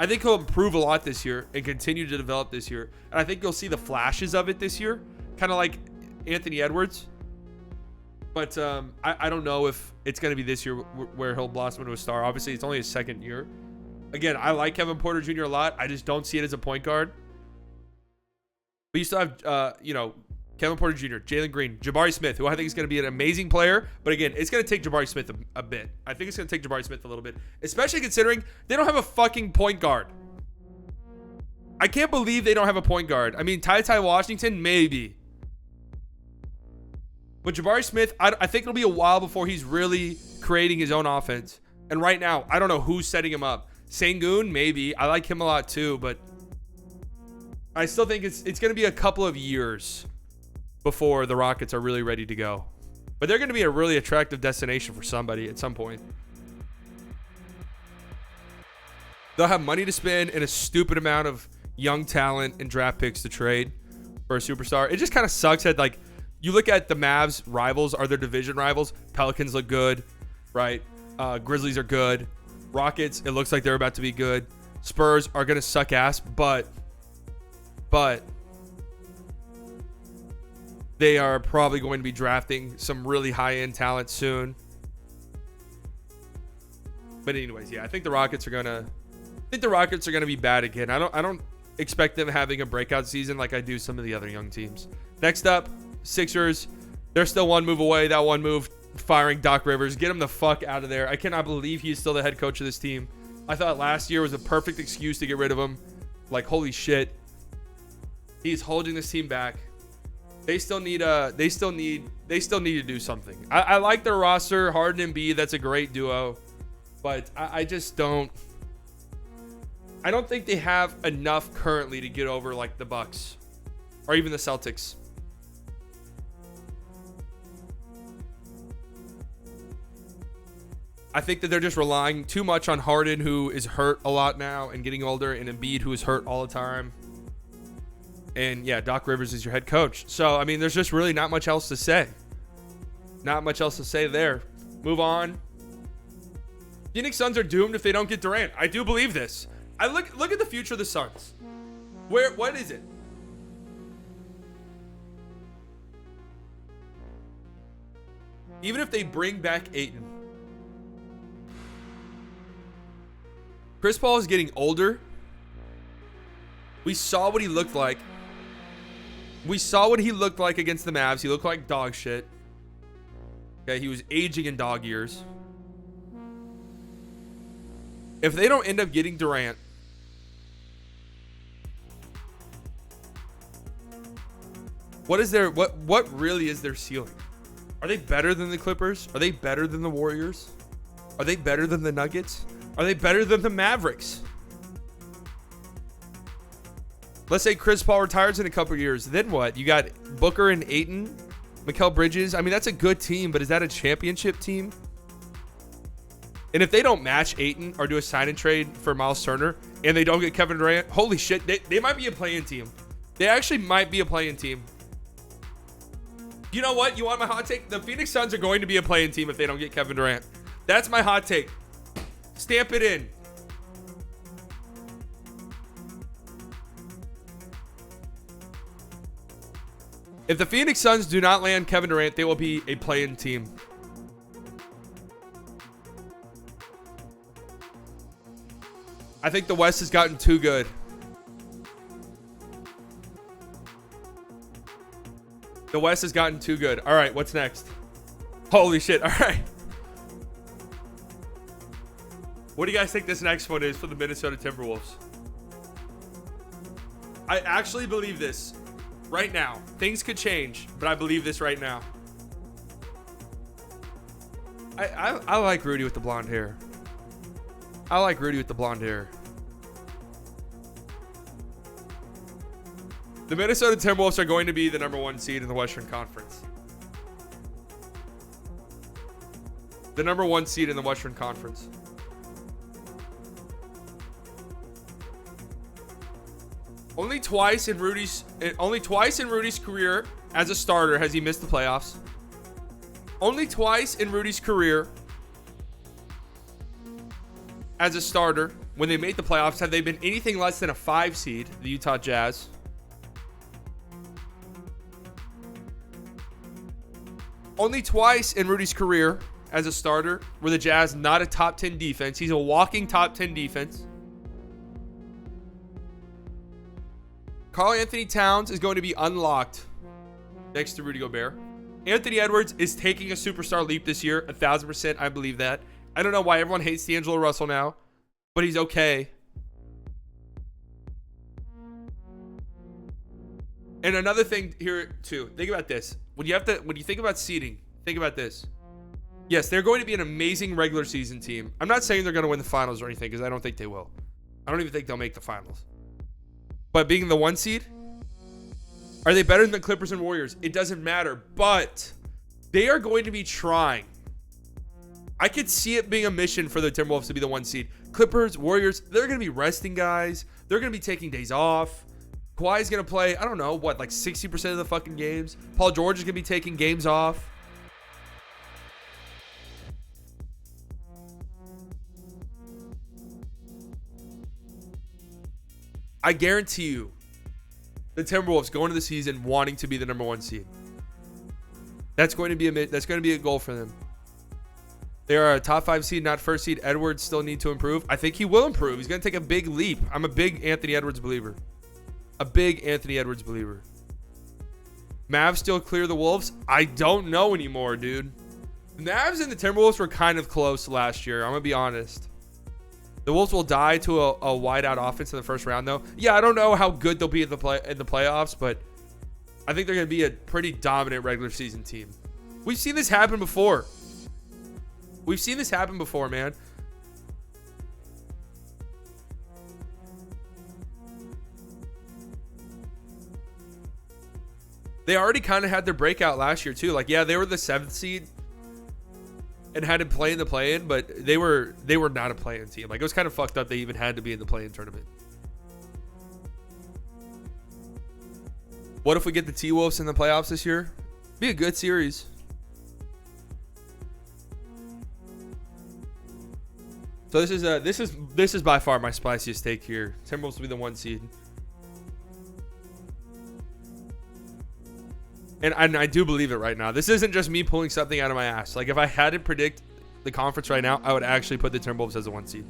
think he'll improve a lot this year and continue to develop this year. And I think you'll see the flashes of it this year, kind of like Anthony Edwards. But I don't know if it's going to be this year where he'll blossom into a star. Obviously, it's only his second year. Again, I like Kevin Porter Jr. a lot. I just don't see it as a point guard. But you still have, Kevin Porter Jr., Jalen Green, Jabari Smith, who I think is going to be an amazing player. But again, it's going to take Jabari Smith a bit. I think it's going to take Jabari Smith a little bit, especially considering they don't have a fucking point guard. I can't believe they don't have a point guard. I mean, Ty Washington, maybe. But Jabari Smith, I think it'll be a while before he's really creating his own offense. And right now, I don't know who's setting him up. Sengun, maybe. I like him a lot too, but I still think it's going to be a couple of years before the Rockets are really ready to go. But they're going to be a really attractive destination for somebody at some point. They'll have money to spend and a stupid amount of young talent and draft picks to trade for a superstar. It just kind of sucks that, like, you look at the Mavs rivals, are their division rivals. Pelicans look good, right? Grizzlies are good. Rockets, it looks like they're about to be good. Spurs are going to suck ass, but they are probably going to be drafting some really high-end talent soon. But anyways, yeah, I think the Rockets are going to be bad again. I don't expect them having a breakout season like I do some of the other young teams. Next up, Sixers. They're still one move away. That one move, firing Doc Rivers. Get him the fuck out of there. I cannot believe he's still the head coach of this team. I thought last year was a perfect excuse to get rid of him. Like, holy shit. He's holding this team back. They still need to do something. I like their roster. Harden and Embiid, that's a great duo. But I just don't. I don't think they have enough currently to get over like the Bucks or even the Celtics. I think that they're just relying too much on Harden, who is hurt a lot now and getting older, and Embiid, who is hurt all the time. And yeah, Doc Rivers is your head coach. So, I mean, there's just really not much else to say. Not much else to say there. Move on. Phoenix Suns are doomed if they don't get Durant. I do believe this. I look at the future of the Suns. What is it? Even if they bring back Ayton. Chris Paul is getting older. We saw what he looked like. We saw what he looked like against the Mavs. He looked like dog shit. Okay, he was aging in dog years. If they don't end up getting Durant, what really is their ceiling? Are they better than the Clippers? Are they better than the Warriors? Are they better than the Nuggets? Are they better than the Mavericks? Let's say Chris Paul retires in a couple years. Then what? You got Booker and Ayton, Mikal Bridges. I mean, that's a good team, but is that a championship team? And if they don't match Ayton or do a sign and trade for Miles Turner and they don't get Kevin Durant, holy shit, they might be a play-in team. They actually might be a play-in team. You know what? You want my hot take? The Phoenix Suns are going to be a play-in team if they don't get Kevin Durant. That's my hot take. Stamp it in. If the Phoenix Suns do not land Kevin Durant, they will be a play-in team. I think the West has gotten too good. The West has gotten too good. All right, what's next? Holy shit. All right. What do you guys think this next one is for the Minnesota Timberwolves? I actually believe this right now. Things could change, but I believe this right now. I like Rudy with the blonde hair. I like Rudy with the blonde hair. The Minnesota Timberwolves are going to be the #1 seed in the Western Conference. The #1 seed in the Western Conference. Only twice in Rudy's career as a starter has he missed the playoffs. Only twice in Rudy's career as a starter, when they made the playoffs, have they been anything less than a 5 seed, the Utah Jazz. Only twice in Rudy's career as a starter were the Jazz not a top 10 defense. He's a walking top 10 defense. Karl Anthony Towns is going to be unlocked next to Rudy Gobert. Anthony Edwards is taking a superstar leap this year. 1,000%. I believe that. I don't know why everyone hates D'Angelo Russell now, but he's okay. And another thing here too. Think about this. When you think about seeding, think about this. Yes, they're going to be an amazing regular season team. I'm not saying they're going to win the finals or anything, because I don't think they will. I don't even think they'll make the finals. But being the 1 seed, are they better than the Clippers and Warriors? It doesn't matter, but they are going to be trying. I could see it being a mission for the Timberwolves to be the 1 seed. Clippers, Warriors, they're going to be resting guys. They're going to be taking days off. Kawhi's going to play, I don't know, like 60% of the fucking games. Paul George is going to be taking games off. I guarantee you, the Timberwolves go into the season wanting to be the #1 seed. That's going to be a goal for them. They are a top 5 seed, not 1st seed. Edwards still need to improve. I think he will improve. He's going to take a big leap. I'm a big Anthony Edwards believer. Mavs still clear the Wolves? I don't know anymore, dude. The Mavs and the Timberwolves were kind of close last year. I'm going to be honest. The Wolves will die to a wide-out offense in the first round, though. Yeah, I don't know how good they'll be in the playoffs, but I think they're going to be a pretty dominant regular season team. We've seen this happen before. Man. They already kind of had their breakout last year, too. Like, yeah, they were the 7th seed and had to play in the play-in, but they were not a play-in team. Like, it was kind of fucked up they even had to be in the play-in tournament. What if we get the T-Wolves in the playoffs this year? Be a good series. So this is by far my spiciest take here. Timberwolves will be the 1 seed. And I do believe it right now. This isn't just me pulling something out of my ass. Like, if I had to predict the conference right now, I would actually put the Timberwolves as a 1 seed.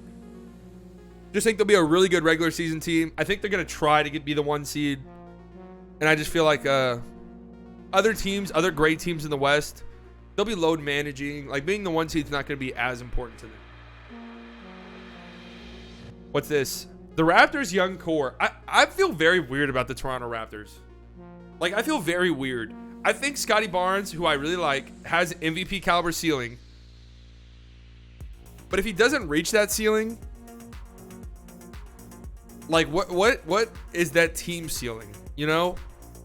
Just think they'll be a really good regular season team. I think they're going to try to be the 1 seed. And I just feel like other teams, other great teams in the West, they'll be load managing. Like, being the 1 seed is not going to be as important to them. What's this? The Raptors' young core. I feel very weird about the Toronto Raptors. Like, I feel very weird. I think Scotty Barnes, who I really like, has MVP caliber ceiling. But if he doesn't reach that ceiling, like, what is that team ceiling? You know?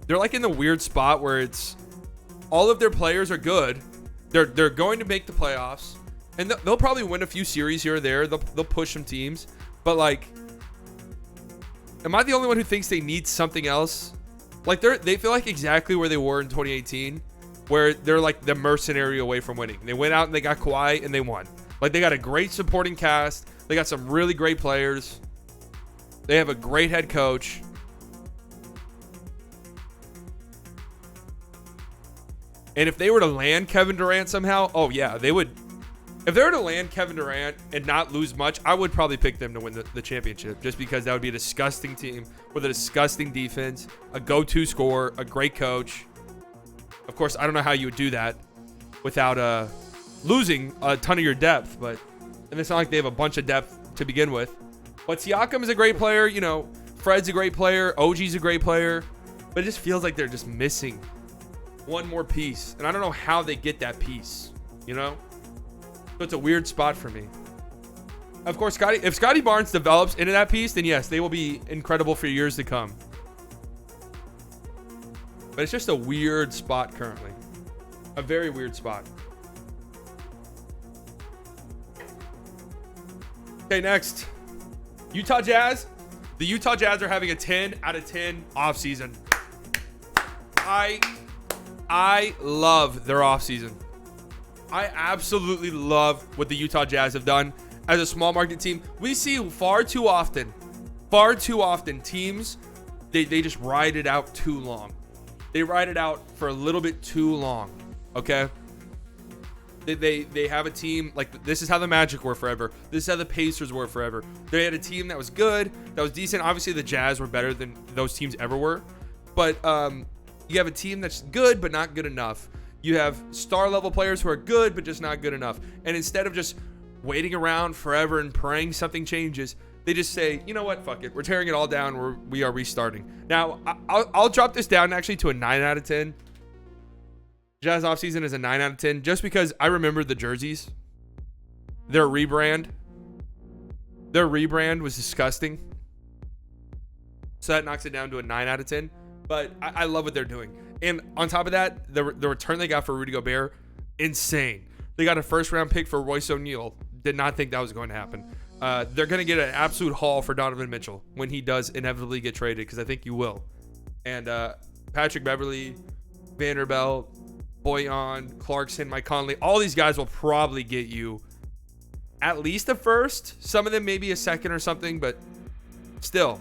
They're like in the weird spot where it's all of their players are good. They're going to make the playoffs, and they'll probably win a few series here or there. They'll push some teams, but like, am I the only one who thinks they need something else? Like, they feel like exactly where they were in 2018, where they're like the mercenary away from winning. They went out and they got Kawhi and they won. Like, they got a great supporting cast. They got some really great players. They have a great head coach. And if they were to land Kevin Durant somehow, oh yeah, they would. If they were to land Kevin Durant and not lose much, I would probably pick them to win the championship, just because that would be a disgusting team with a disgusting defense, a go-to scorer, a great coach. Of course, I don't know how you would do that without losing a ton of your depth, and it's not like they have a bunch of depth to begin with. But Siakam is a great player, you know, Fred's a great player, OG's a great player, but it just feels like they're just missing one more piece, and I don't know how they get that piece, you know? So it's a weird spot for me. Of course, if Scotty Barnes develops into that piece, then yes, they will be incredible for years to come. But it's just a weird spot currently. A very weird spot. Okay, next. Utah Jazz. The Utah Jazz are having a 10 out of 10 offseason. I love their offseason. I absolutely love what the Utah Jazz have done as a small market team. We see far too often teams, they just ride it out too long. They ride it out for a little bit too long, okay? They have a team, like, this is how the Magic were forever. This is how the Pacers were forever. They had a team that was good, that was decent. Obviously, the Jazz were better than those teams ever were. But you have a team that's good but not good enough. You have star level players who are good but just not good enough. And instead of just waiting around forever and praying something changes, they just say, you know what, fuck it. We're tearing it all down. We are restarting. Now, I'll drop this down actually to a 9 out of 10. Jazz offseason is a 9 out of 10 just because I remember the jerseys. Their rebrand was disgusting. So that knocks it down to a 9 out of 10. But I love what they're doing. And on top of that, the return they got for Rudy Gobert, insane. They got a first-round pick for Royce O'Neal. Did not think that was going to happen. They're going to get an absolute haul for Donovan Mitchell when he does inevitably get traded, because I think you will. And Patrick Beverley, Vanderbilt, Boyan, Clarkson, Mike Conley, all these guys will probably get you at least a first. Some of them maybe a second or something, but still.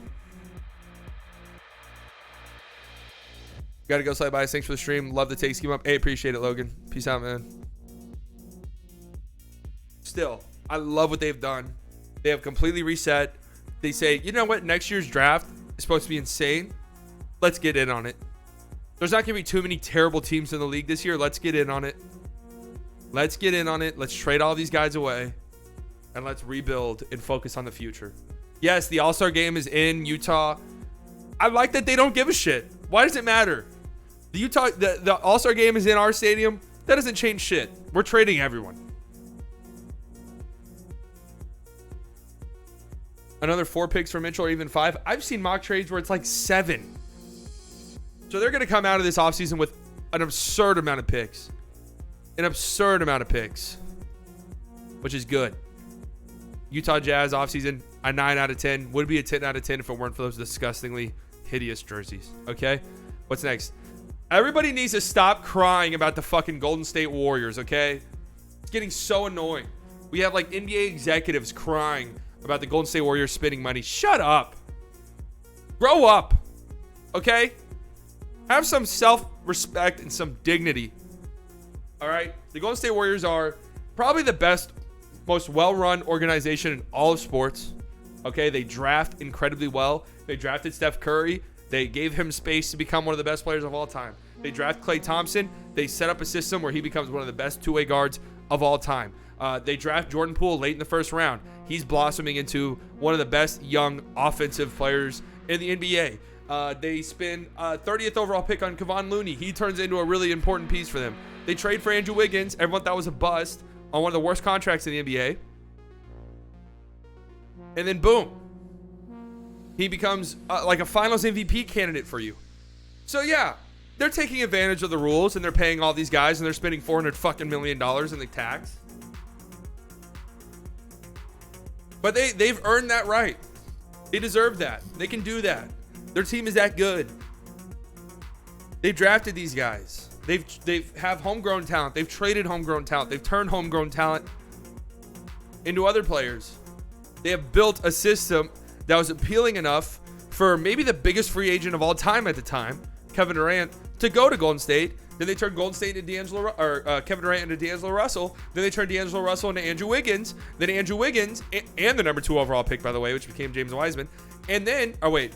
Gotta go slide by. Thanks for the stream. Love the take scheme up. Hey, appreciate it, Logan. Peace out, man. Still, I love what they've done. They have completely reset. They say, you know what? Next year's draft is supposed to be insane. Let's get in on it. There's not going to be too many terrible teams in the league this year. Let's get in on it. Let's get in on it. Let's trade all these guys away. And let's rebuild and focus on the future. Yes, the All-Star game is in Utah. I like that they don't give a shit. Why does it matter? The All-Star game is in our stadium. That doesn't change shit. We're trading everyone. Another 4 picks for Mitchell, or even 5. I've seen mock trades where it's like 7. So they're going to come out of this offseason with an absurd amount of picks. An absurd amount of picks. Which is good. Utah Jazz offseason, a 9 out of 10. Would be a 10 out of 10 if it weren't for those disgustingly hideous jerseys. Okay? What's next? Everybody needs to stop crying about the fucking Golden State Warriors, okay? It's getting so annoying. We have like NBA executives crying about the Golden State Warriors spending money. Shut up. Grow up. Okay? Have some respect and some dignity. All right? The Golden State Warriors are probably the best, most well-run organization in all of sports. Okay? They draft incredibly well. They drafted Steph Curry. They gave him space to become one of the best players of all time. They draft Klay Thompson. They set up a system where he becomes one of the best two-way guards of all time. They draft Jordan Poole late in the first round. He's blossoming into one of the best young offensive players in the NBA. They spend 30th overall pick on Kevon Looney. He turns into a really important piece for them. They trade for Andrew Wiggins. Everyone thought was a bust on one of the worst contracts in the NBA. And then boom. He becomes like a finals MVP candidate for you. So yeah, they're taking advantage of the rules and they're paying all these guys and they're spending $400 million in the tax. But they've earned that right. They deserve that. They can do that. Their team is that good. They drafted these guys. They've have homegrown talent. They've traded homegrown talent. They've turned homegrown talent into other players. They have built a system that was appealing enough for maybe the biggest free agent of all time at the time, Kevin Durant, to go to Golden State. Then they turned Golden State into Kevin Durant into D'Angelo Russell. Then they turned D'Angelo Russell into Andrew Wiggins. Then Andrew Wiggins and the number 2 overall pick, by the way, which became James Wiseman. And then, oh wait,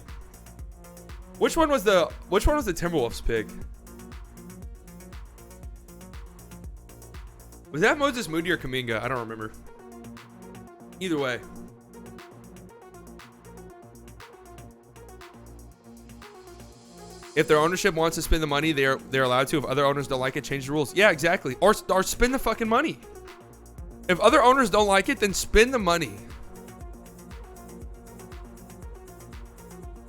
which one was the Timberwolves pick? Was that Moses Moody or Kuminga? I don't remember. Either way. If their ownership wants to spend the money, they're allowed to. If other owners don't like it, change the rules. Yeah, exactly. Or spend the fucking money. If other owners don't like it, then spend the money.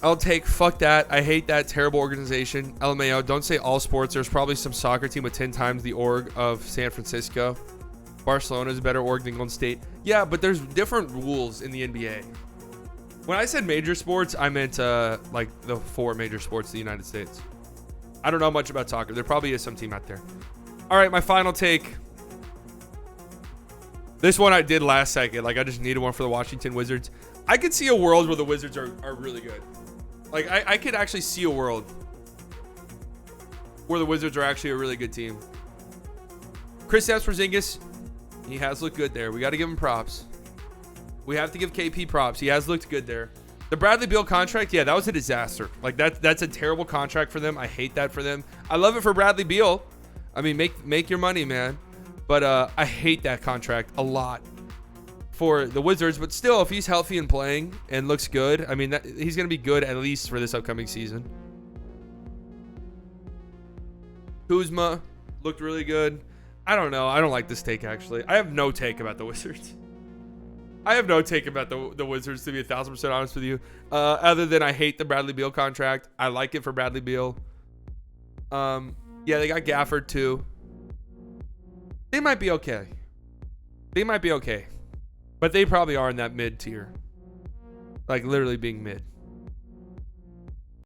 I'll take fuck that. I hate that terrible organization. LMAO, don't say all sports. There's probably some soccer team with 10 times the org of San Francisco. Barcelona is a better org than Golden State. Yeah, but there's different rules in the NBA. When I said major sports, I meant like the 4 major sports of the United States. I don't know much about soccer. There probably is some team out there. All right, my final take. This one I did last second. Like, I just needed one for the Washington Wizards. I could see a world where the Wizards are really good. Like, I could actually see a world where the Wizards are actually a really good team. Kristaps Porzingis, he has looked good there. We got to give him props. We have to give KP props. He has looked good there. The Bradley Beal contract, yeah, that was a disaster. Like, that's a terrible contract for them. I hate that for them. I love it for Bradley Beal. I mean, make your money, man. But I hate that contract a lot for the Wizards. But still, if he's healthy and playing and looks good, I mean, he's going to be good at least for this upcoming season. Kuzma looked really good. I don't know. I don't like this take, actually. I have no take about the Wizards. I have no take about the Wizards, to be 1,000% honest with you. Other than I hate the Bradley Beal contract. I like it for Bradley Beal. Yeah, they got Gafford, too. They might be okay. But they probably are in that mid tier. Like, literally being mid.